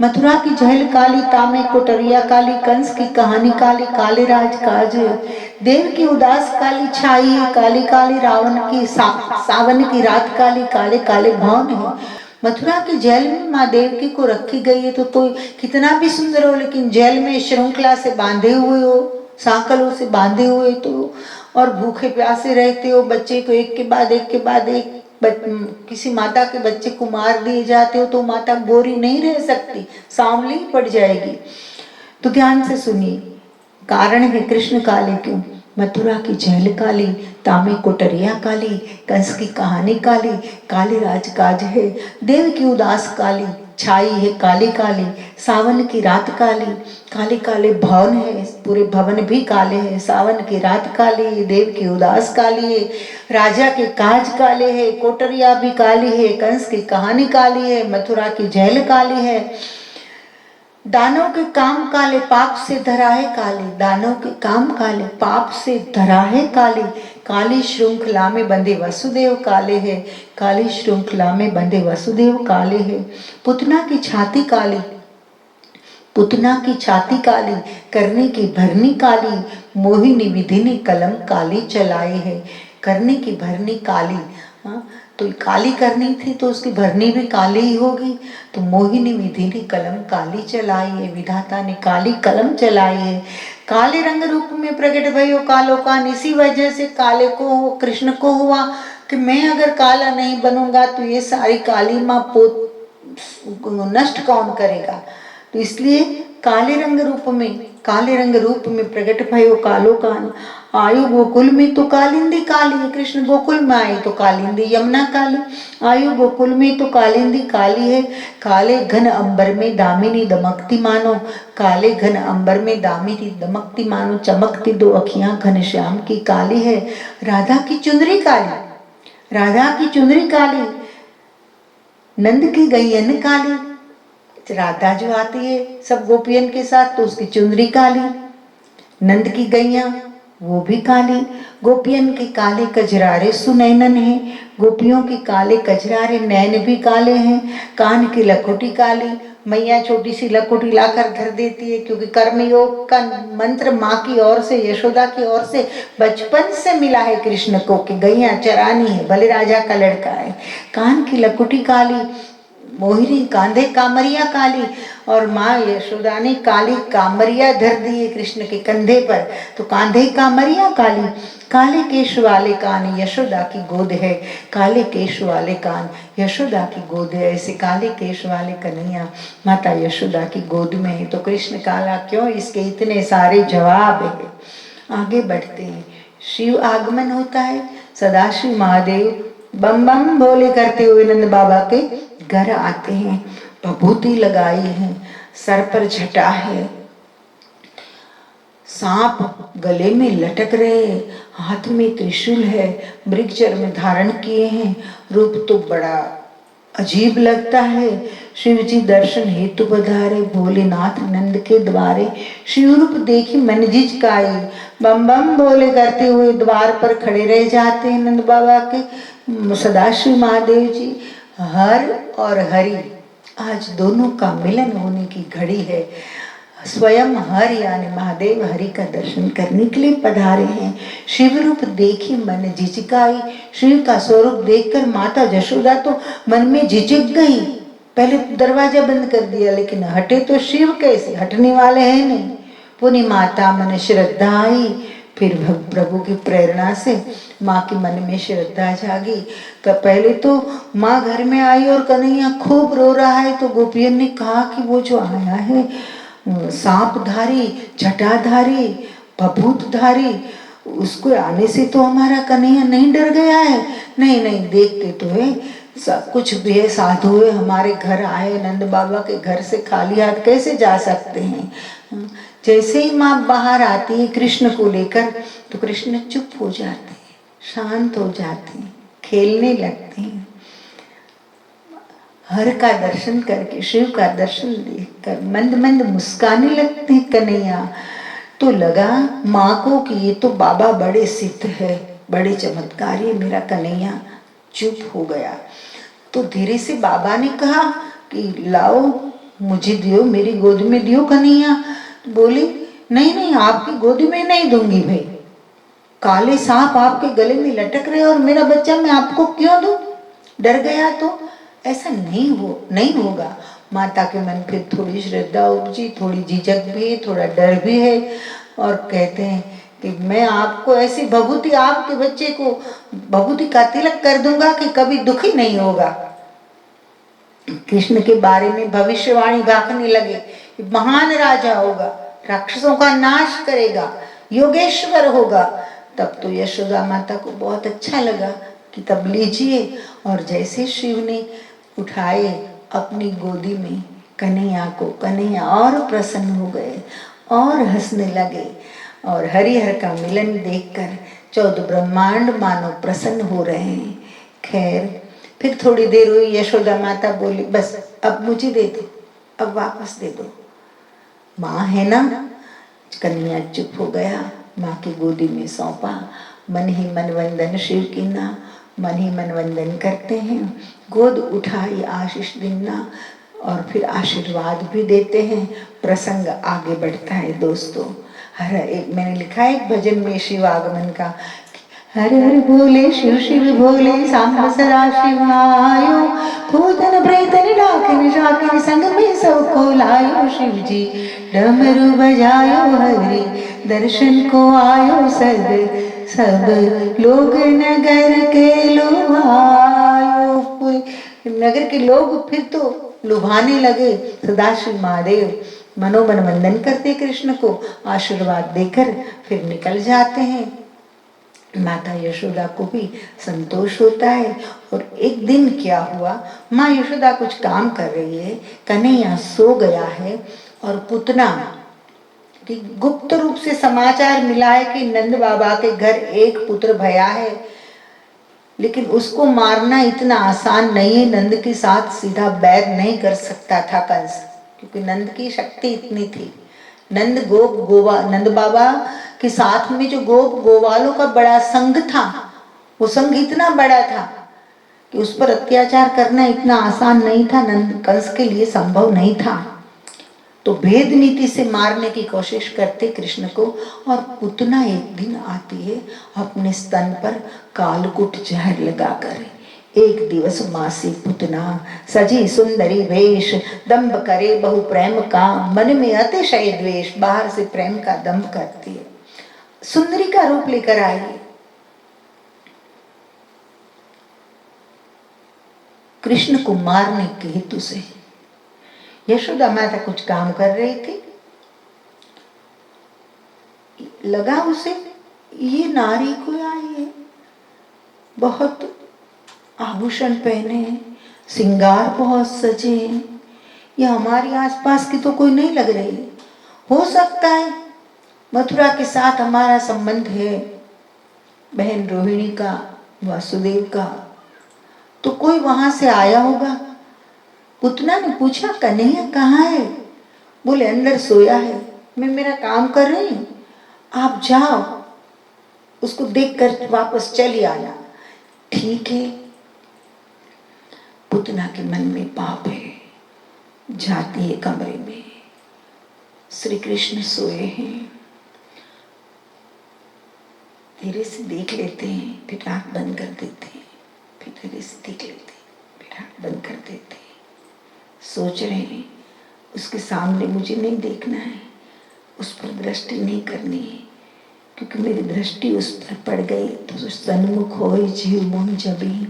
मथुरा की जेल काली, तामे कोटरिया काली, कंस की कहानी काली, काले राज काज है। देव की उदास काली छाई है, काली काली रावण की सावन की रात काली, काले काले भवन है। मथुरा की जेल में माँ देवकी को रखी गई है तो कितना भी सुंदर हो, लेकिन जेल में श्रृंखला से बांधे हुए हो, सांकलों से बांधे हुए तो, और भूखे प्यासे रहते हो, बच्चे को एक के बाद एक किसी माता के बच्चे को मार दिए जाते हो तो माता गोरी नहीं रह सकती, सांवली पड़ जाएगी। तो ध्यान से सुनिए, कारण है कृष्ण काले क्यों। मथुरा की जेल काली, तामे कोटरिया काली, कंस की कहानी काली, काले राज काज है। देव की उदास काली छाई है, काली काली सावन की रात काली, काले काले भवन है, पूरे भवन भी काले हैं। सावन की रात काली, देव की उदास काली है, राजा के काज काले है, कोटरिया भी काली है, कंस की कहानी काली है, मथुरा की जेल काली है। दानव के काम काले, पाप से धरा है काली, दानव के काम काले, पाप से धरा है काली, काली श्रृंखला में बंधे वसुदेव काले है, काली श्रृंखला में बंधे वसुदेव काले है। पुतना की छाती काली, पुतना की छाती काली, करने की भरनी काली, मोहिनी विधि ने कलम काली चलाए है। करने की भरनी काली, हाँ तो काली करनी थी तो उसकी भरनी भी काली ही होगी। तो मोहिनी विधि ने कलम काली चलाई है, विधाता ने काली कलम चलाई है। काले रंग रूप में प्रकट भयो कालो कान, इसी वजह से काले को कृष्ण को हुआ कि मैं अगर काला नहीं बनूंगा तो ये सारी काली माँ नष्ट कौन करेगा। तो इसलिए काले रंग रूप में प्रकट भयो कालो कान। आयु गोकुल में तो कालिंदी काली है, कृष्ण गोकुल में आए तो कालिंदी यमुना काली। आयु गोकुल में तो कालिंदी काली है, काले घन अंबर में दामिनी दमकती मानो, काले घन अंबर में दामिनी दमकती मानो, चमकती दो अखियां घन श्याम की काली है। राधा की चुनरी काली, राधा की चुनरी काली, नंद की गैयन काली। राधा जो आती है सब गोपियन के साथ तो उसकी चुनरी काली, नंद की गैया वो भी काली। गोपियन के काले कजरारे सुनैनन है, गोपियों के काले कजरारे नैन भी काले हैं। कान की लखोटी काली, मैया छोटी सी लखोटी लाकर धर देती है, क्योंकि कर्मयोग का मंत्र माँ की ओर से, यशोदा की ओर से बचपन से मिला है कृष्ण को कि गैया चरानी है, भले राजा का लड़का है। कान की लखोटी काली, मोहिनी कांधे कामरिया काली, और माँ यशोदा ने काली कामरिया धर दी है कृष्ण के कंधे पर, तो कांधे कामरिया काली। काले केश वाले कान यशोदा की गोद है, काले केश वाले कान यशोदा की गोद है। ऐसे काले केश वाले कन्हैया माता यशोदा की गोद में है। तो कृष्ण काला क्यों, इसके इतने सारे जवाब है। आगे बढ़ते हैं। शिव आगमन होता है, सदाशिव महादेव बम बम भोले करते हुए नंद बाबा के घर आते हैं। भभूति लगाई है, सर पर झटा है, सांप गले में लटक रहे, हाथ में त्रिशूल है, मृगचर में धारण किए हैं। रूप तो बड़ा अजीब लगता है। शिव जी दर्शन हेतु पधारे, भोलेनाथ नंद के द्वारे। शिव रूप देखी मन जिचकाई, बम बम भोले करते हुए द्वार पर खड़े रह जाते हैं नंद बाबा के। सदाशिव महादेव जी, हर और हरि, आज दोनों का मिलन होने की घड़ी है। स्वयं हर यानी महादेव हरि का दर्शन करने के लिए पधारे हैं। शिव रूप देखी मन झिझकाई, शिव का स्वरूप देखकर माता यशोदा तो मन में झिझक गई। पहले दरवाजा बंद कर दिया, लेकिन हटे तो शिव कैसे, हटने वाले हैं नहीं। पुनी माता मन श्रद्धा आई, फिर प्रभु की प्रेरणा से माँ के मन में श्रद्धा जागी। पहले तो माँ घर में आई और कन्हैया खूब रो रहा है, तो गोपियन ने कहा कि वो जो आया है सांपधारी, जटाधारी, भभूतधारी, उसको आने से तो हमारा कन्हैया नहीं डर गया है। नहीं नहीं, देखते तो है सब कुछ भी है, साधु है, हमारे घर आए, नंद बाबा के घर से खाली हाथ कैसे जा सकते हैं। जैसे ही माँ बाहर आती है कृष्ण को लेकर, तो कृष्ण चुप हो जाते हैं, शांत हो जाते हैं, खेलने लगते हैं। हर का दर्शन करके, शिव का दर्शन देखकर मंद मंद मुस्काने लगते हैं कन्हैया। तो लगा माँ को कि ये तो बाबा बड़े सिद्ध है, बड़े चमत्कारी, मेरा कन्हैया। चुप हो गया। तो धीरे से बाबा ने कहा कि लाओ मुझे दियो, मेरी गोद में दियो कन्हैया। बोली नहीं नहीं, आपकी गोद में नहीं दूंगी भाई, काले सांप आपके गले में लटक रहे और मेरा बच्चा मैं आपको क्यों दूं? डर गया तो ऐसा नहीं होगा। माता के मन फिर थोड़ी श्रद्धा उपजी, थोड़ी झिझक भी है, थोड़ा डर भी है, और कहते हैं कि मैं आपको ऐसी भभूति, आपके बच्चे को भभूति का तिलक कर दूंगा कि कभी दुखी नहीं होगा। कृष्ण के बारे में भविष्यवाणी भागने लगे कि महान राजा होगा, राक्षसों का नाश करेगा, योगेश्वर होगा। तब तो यशोदा माता को बहुत अच्छा लगा कि तब लीजिए। और जैसे शिव ने उठाए अपनी गोदी में कन्हैया को, कन्हैया और प्रसन्न हो गए और हंसने लगे। और हरिहर का मिलन देखकर 14 ब्रह्मांड मानो प्रसन्न हो रहे हैं। खैर फिर थोड़ी देर हुई, यशोदा माता बोली बस अब मुझे दे दो, अब वापस दे दो, माँ है ना। कन्हैया चुप हो गया, माँ की गोदी में सौंपा। मन ही मन वंदन शिव की ना, मन ही मन वंदन करते हैं। गोद उठाई आशीष देना और फिर आशीर्वाद भी देते हैं। प्रसंग आगे बढ़ता है दोस्तों। हर एक मैंने लिखा है एक भजन में शिव आगमन का, हर हर बोले शिव शिव बोले सांब सदा शिवायो, भूतन प्रेतन डाकिन शाकिन संग में सबको लायो। शिव जी डमरू बजायो, हरि दर्शन को आयो, सब लोग नगर के लुभायो। नगर के लोग फिर तो लुभाने लगे। सदाशिव महादेव मनोमन वंदन करते कृष्ण को, आशीर्वाद देकर फिर निकल जाते हैं। माता यशोदा को भी संतोष होता है। और एक दिन क्या हुआ, माँ यशोदा कुछ काम कर रही है, कन्हैया सो गया है और पुतना कि गुप्त रूप से समाचार मिला है कि नंद बाबा के घर एक पुत्र भया है, लेकिन उसको मारना इतना आसान नहीं है। नंद के साथ सीधा बैर नहीं कर सकता था कंस, क्योंकि नंद की शक्ति इतनी थी। नंद बाबा के साथ में जो गोवालों का बड़ा संघ था, वो संघ इतना बड़ा था कि उस पर अत्याचार करना इतना आसान नहीं था, नंद कंस के लिए संभव नहीं था। तो भेद नीति से मारने की कोशिश करते कृष्ण को। और पुतना एक दिन आती है अपने स्तन पर कालकुट जहर लगाकर। एक दिवस मासी पुतना सजी सुंदरी वेश, दंभ करे बहु प्रेम का, मन में अतिशय द्वेष, बाहर से प्रेम का दंभ करती है, सुंदरी का रूप लेकर आई। कृष्ण को मारने के हेतु से यशोदा माता कुछ काम कर रही थी, लगा उसे ये नारी कोई आई है, बहुत आभूषण पहने हैं, श्रृंगार बहुत सजे हैं, ये हमारे आसपास की तो कोई नहीं लग रही है। हो सकता है मथुरा के साथ हमारा संबंध है, बहन रोहिणी का, वासुदेव का, तो कोई वहां से आया होगा। पुतना ने पूछा कन्हैया कहाँ है? बोले अंदर सोया है, मैं मेरा काम कर रही हूँ, आप जाओ उसको देखकर वापस चली आना। ठीक है। पुतना के मन में पाप है, जाती है कमरे में, श्री कृष्ण सोए हैं, धीरे से देख लेते हैं, फिर आंख बंद कर देते हैं, फिर धीरे से देख लेते हैं, फिर आंख बंद कर देते हैं। सोच रहे हैं उसके सामने मुझे नहीं देखना है, उस पर दृष्टि नहीं करनी है, क्योंकि मेरी दृष्टि उस पर पड़ गई तो सन्मुख होए जीव मोह जबी,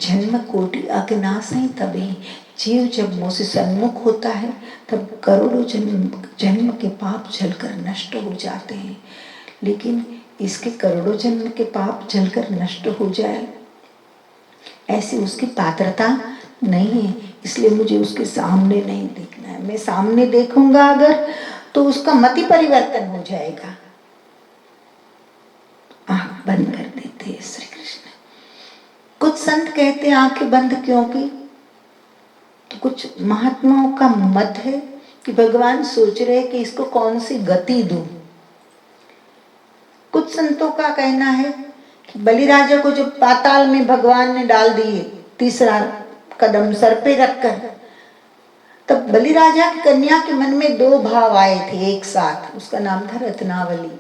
जन्म कोटि अज्ञानासै तभी। जीव जब मुझसे सन्मुख होता है तब करोड़ों जन्म के पाप जलकर नष्ट हो जाते हैं। लेकिन इसके करोड़ों जन्म के पाप जलकर नष्ट हो जाए ऐसी उसकी पात्रता नहीं है, इसलिए मुझे उसके सामने नहीं देखना है। मैं सामने देखूंगा अगर तो उसका मति परिवर्तन हो जाएगा। आंख बंद कर देते हैं श्री कृष्ण। कुछ संत कहते हैं आंखें बंद क्यों की, तो तो कुछ महात्माओं का मत है कि भगवान सोच रहे कि इसको कौन सी गति दूं। कुछ संतों का कहना है कि बलिराजा को जब पाताल में भगवान ने डाल दिए, तीसरा कदम सर पे रखकर, तब बलिराजा की कन्या के मन में दो भाव आए थे एक साथ। उसका नाम था रत्नावली।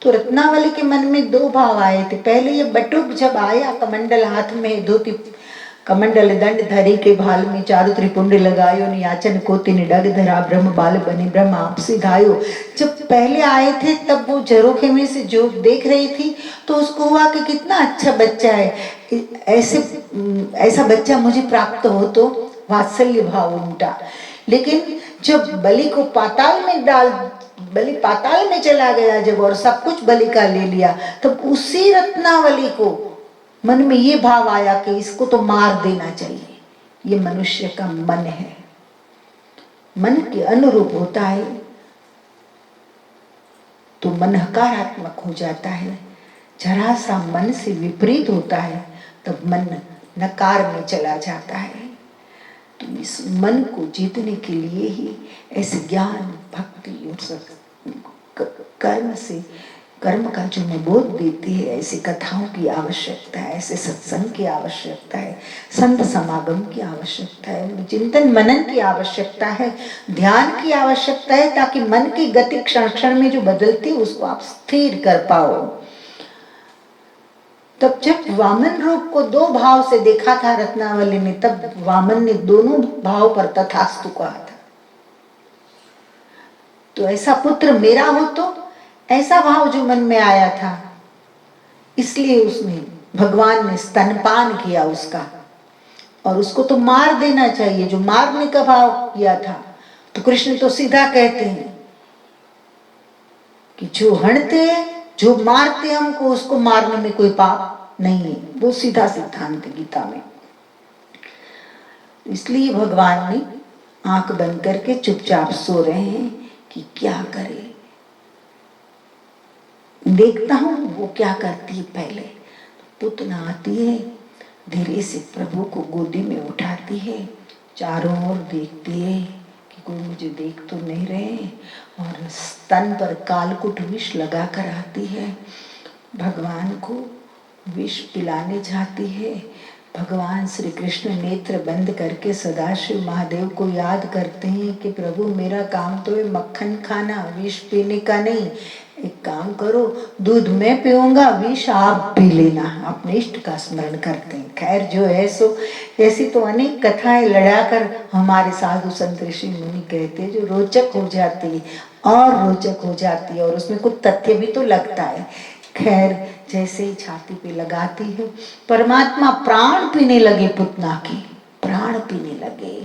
तो रत्नावली के मन में दो भाव आए थे। पहले ये बटुक जब आया, कमंडल हाथ में, धोती कमंडल दंड धरी के भाल में, चारु त्रिपुंड लगायो, नियाचन कोटि निडग धरा, ब्रह्म बाल बनी ब्रह्म आप सिधायो। जब पहले आए थे तब वो झरोखे में से जो देख रही थी तो उसको हुआ कि कितना अच्छा बच्चा है, ऐसा बच्चा मुझे प्राप्त हो तो वात्सल्य भाव उमटा। लेकिन जब बलि को पाताल में बलि पाताल में चला गया जब और सब कुछ बलि का ले लिया, तब उसी रत्नावली को मन में ये भाव आया कि इसको तो मार देना चाहिए। ये मनुष्य का मन है, मन के अनुरूप होता है तो मन हकारात्मक हो जाता है, जरा सा मन से विपरीत होता है तब मन नकार में चला जाता है। तो इस मन को जीतने के लिए ही ऐसे ज्ञान भक्ति और सब कर्म से, कर्म का जो निबोध देती है, ऐसी कथाओं की आवश्यकता है, ऐसे सत्संग की आवश्यकता है, संत समागम की आवश्यकता है, चिंतन मनन की आवश्यकता है, ध्यान की आवश्यकता है, ताकि मन की गति क्षण क्षण में जो बदलती है उसको आप स्थिर कर पाओ। तब जब वामन रूप को दो भाव से देखा था रत्नावली ने, तब वामन ने दोनों भाव पर तथास्तु कहा था। तो ऐसा पुत्र मेरा हो, तो ऐसा भाव जो मन में आया था, इसलिए उसने भगवान ने स्तनपान किया उसका, और उसको तो मार देना चाहिए, जो मारने का भाव किया था। तो कृष्ण तो सीधा कहते हैं कि जो हणते हैं, जो मारते हमको, उसको मारने में कोई पाप नहीं है। वो सीधा सिद्धांत है गीता में। इसलिए भगवान ने आंख बंद करके चुपचाप सो रहे हैं कि क्या करे, देखता हूं वो क्या करती है। पहले पुतना आती है, धीरे से प्रभु को गोदी में उठाती है, चारों ओर देखती है कि कोई मुझे देख तो नहीं रहे, और स्तन पर कालकुट विष लगा कर आती है, भगवान को विष पिलाने जाती है। भगवान श्री कृष्ण नेत्र बंद करके सदाशिव महादेव को याद करते हैं कि प्रभु मेरा काम तो है मक्खन खाना, विष पीने का नहीं। एक काम करो, दूध मैं पीऊंगा, विष आप पी लेना। अपने इष्ट का स्मरण करते हैं। खैर जो है सो, ऐसी तो अनेक कथाएं लड़ाकर हमारे साधु संत ऋषि मुनि कहते हैं, जो रोचक हो जाती है और रोचक हो जाती है, और उसमें कुछ तथ्य भी तो लगता है। खैर जैसे ही छाती पे लगाती है, परमात्मा प्राण पीने लगे, पुतना की प्राण पीने लगे।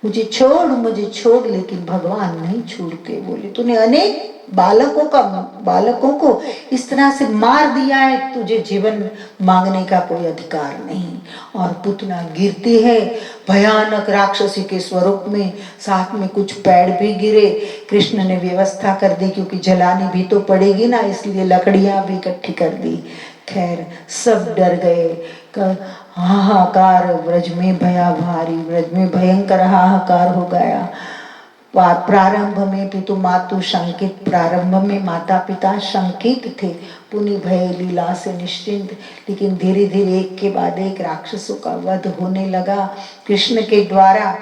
मुझे छोड़, लेकिन भगवान नहीं छोड़ते। बोले तूने अनेक बालकों को इस तरह से मार दिया है, तुझे जीवन मांगने का कोई अधिकार नहीं। और पुतना गिरती है भयानक राक्षसी के स्वरूप में, साथ में कुछ पेड़ भी गिरे। कृष्ण ने व्यवस्था कर दी, क्योंकि जलानी भी तो पड़ेगी ना, इसलिए लकड़ियां भी इकट्ठी कर दी। खैर सब डर गए। हाहाकार व्रज में भया भारी, व्रज में भयंकर हाहाकार हो गया। प्रारंभ में पितु मातु शंकित, प्रारंभ में माता पिता शंकित थे, पुनि भय लीला से निश्चिंत। लेकिन धीरे धीरे एक के बाद एक राक्षसों का वध होने लगा कृष्ण के द्वारा,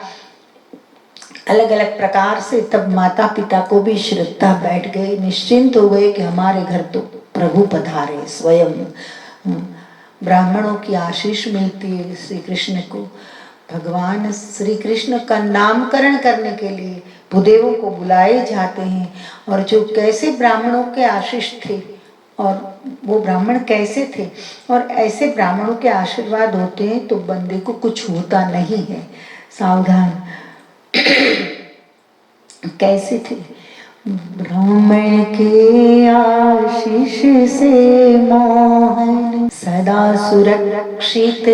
अलग अलग प्रकार से। तब माता पिता को भी श्रद्धा बैठ गई, निश्चिंत हो गए कि हमारे घर तो प्रभु पधारे स्वयं। ब्राह्मणों की आशीष मिलती है श्री कृष्ण को। भगवान श्री कृष्ण का नामकरण करने के लिए भूदेवों को बुलाए जाते हैं, और जो कैसे ब्राह्मणों के आशीष थे, और वो ब्राह्मण कैसे थे, और ऐसे ब्राह्मणों के आशीर्वाद होते हैं तो बंदे को कुछ होता नहीं है। सावधान। कैसे थे? ब्राह्मण के आशीष से मोहन, सदा सुरक्षित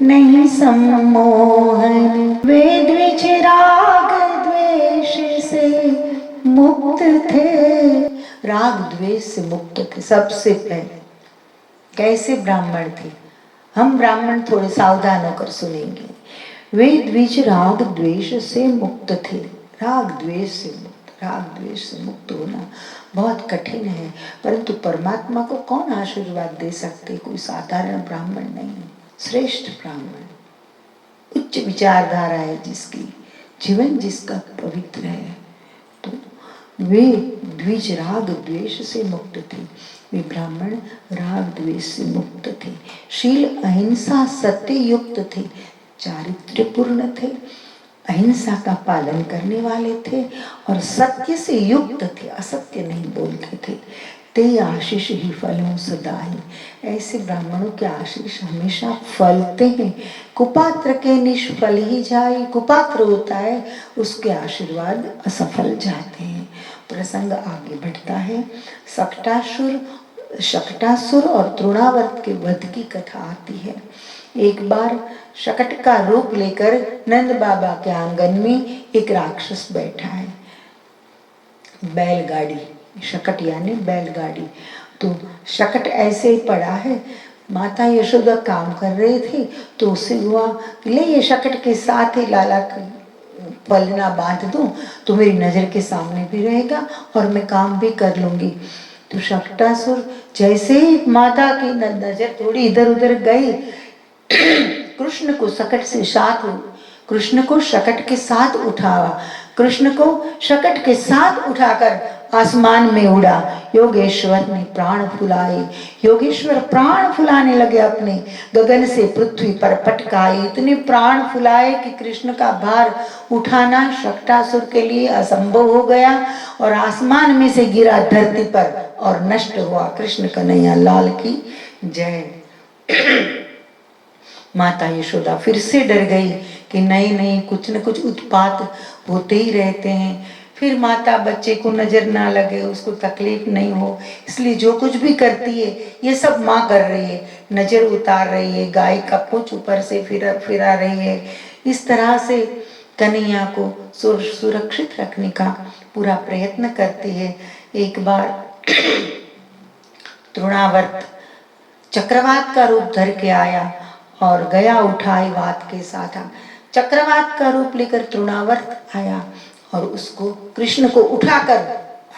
नहीं सम्मोहन। वे द्विज राग द्वेष से मुक्त थे, राग द्वेष से मुक्त थे सबसे पहले। कैसे ब्राह्मण थे? हम ब्राह्मण थोड़े सावधान होकर सुनेंगे। वे द्विज राग द्वेष से मुक्त थे। राग द्वेष से मुक्त, राग द्वेष से मुक्त होना बहुत कठिन है, परंतु परमात्मा को कौन आशीर्वाद दे सकते? कोई साधारण ब्राह्मण नहीं, श्रेष्ठ ब्राह्मण, उच्च विचारधारा है जिसकी, जीवन जिसका पवित्र है। तो वे द्विज राग द्वेष से मुक्त थे, वे ब्राह्मण राग द्वेष से मुक्त थे। शील अहिंसा सत्य युक्त थे, चारित्र्यपूर्ण थे, अहिंसा का पालन करने वाले थे और सत्य से युक्त थे, असत्य नहीं बोलते थे। ते आशीष ही फलों सदा ही, ऐसे ब्राह्मणों के आशीष हमेशा फलते हैं। कुपात्र के निष्फल ही जाए, कुपात्र होता है उसके आशीर्वाद असफल जाते हैं। प्रसंग आगे बढ़ता है। शकटासुर और तृणावर्त के वध की कथा आती है। एक बार शकट का रूप लेकर नंद बाबा के आंगन में एक राक्षस बैठा है, बैलगाड़ी, शकट यानी बैलगाड़ी। तो शकट ऐसे ही पड़ा है, माता यशोदा काम कर रहे थे तो उससे हुआ ले ये शकट के साथ ही लाला पलना बांध दूं तो मेरी नजर के सामने भी रहेगा और मैं काम भी कर लूंगी। तो शकटासुर जैसे ही माता की नजर थोड़ी इधर उधर गई, कृष्ण को शकट के साथ उठावा, कृष्ण को शकट के साथ उठाकर आसमान में उड़ा। योगेश्वर ने प्राण फुलाए, योगेश्वर प्राण फुलाने लगे, अपने गगन से पृथ्वी पर पटकाए, इतने प्राण फुलाए कि कृष्ण का भार उठाना शकटासुर के लिए असंभव हो गया और आसमान में से गिरा धरती पर और नष्ट हुआ। कृष्ण कन्हैया लाल की जय। माता यशोदा फिर से डर गई कि नहीं कुछ न कुछ उत्पात होते ही रहते हैं, फिर माता बच्चे को नजर ना लगे, उसको तकलीफ नहीं हो, इसलिए जो कुछ भी करती है ये सब माँ कर रही है, नजर उतार रही है, गाय का पूंछ ऊपर से फिरा रही है, इस तरह से कन्हैया को सुरक्षित रखने का पूरा प्रयत्न करती है। एक बार तृणावर्त चक्रवात का रूप धर के आया और गया उठाई वात के साथ। चक्रवात का रूप लेकर तृणावर्त आया और उसको कृष्ण को उठाकर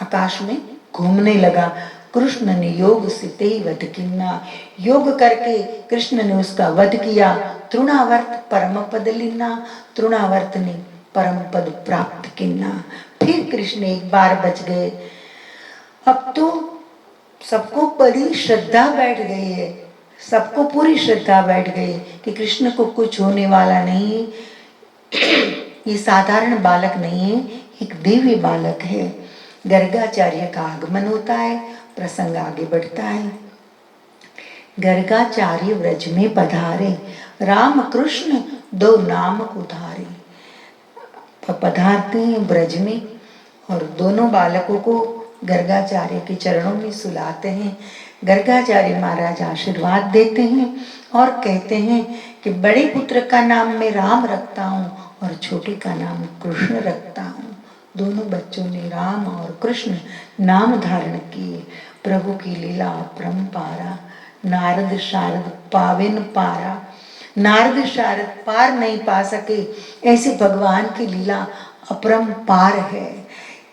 आकाश में घूमने लगा। कृष्ण ने योग से ते वध किन्ना, योग करके कृष्ण ने उसका वध किया। तृणावर्त परम पद लिन्ना, तृणावर्त ने परम पद प्राप्त किन्ना। फिर कृष्ण एक बार बच गए। अब तो सबको बड़ी श्रद्धा बैठ गई है, सबको पूरी श्रद्धा बैठ गई कि कृष्ण को कुछ होने वाला नहीं है, ये साधारण बालक नहीं है, एक दिव्य बालक है। गर्गाचार्य का आगमन होता है, प्रसंग आगे बढ़ता है। गर्गाचार्य व्रज में पधारे, राम कृष्ण दो नाम उधारे। पधारते हैं ब्रज में और दोनों बालकों को गर्गाचार्य के चरणों में सुलाते हैं। गर्गाचार्य महाराज आशीर्वाद देते हैं और कहते हैं कि बड़े पुत्र का नाम मैं राम रखता हूँ और छोटे का नाम कृष्ण रखता हूँ। दोनों बच्चों ने राम और कृष्ण नाम धारण किए। प्रभु की लीला अपरंपारा, नारद शारद पावेन पारा। नारद शारद पार नहीं पा सके, ऐसे भगवान की लीला अपरंपार है।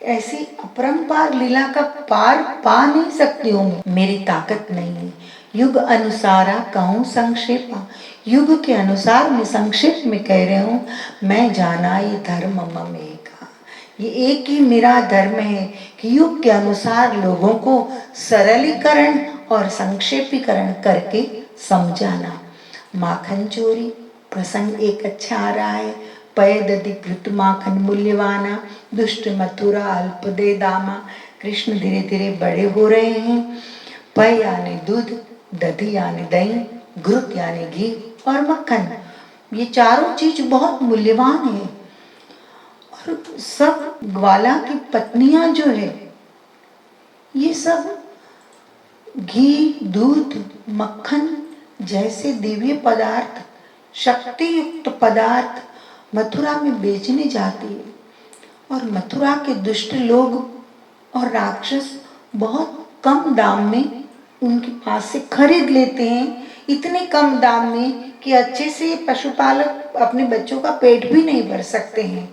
ऐसी अपरंपार लीला का पार पा नहीं सकती हूँ, मेरी ताकत नहीं है। युग अनुसारा कहूँ संक्षेपा, युग के अनुसार मैं संक्षेप में कह रही हूँ। मैं जाना ये धर्म मम एका, ये एक ही मेरा धर्म है कि युग के अनुसार लोगों को सरलीकरण और संक्षेपीकरण करके समझाना। माखन चोरी प्रसंग एक अच्छा आ रहा है। पय दधि घृत माखन मूल्यवाना, दुष्ट मथुरा अल्प दे दामा। कृष्ण धीरे धीरे बड़े हो रहे हैं। पय यानी दूध, दधि यानी दही, घृत यानी घी और मक्खन, ये चारों चीज बहुत मूल्यवान है। और सब ग्वाला की पत्नियां जो है, ये सब घी, दूध, मक्खन जैसे दिव्य पदार्थ, शक्ति युक्त पदार्थ मथुरा में बेचने जाती है और मथुरा के दुष्ट लोग और राक्षस बहुत कम दाम में उनके पास से खरीद लेते हैं, इतने कम दाम में कि अच्छे से पशुपालक अपने बच्चों का पेट भी नहीं भर सकते हैं,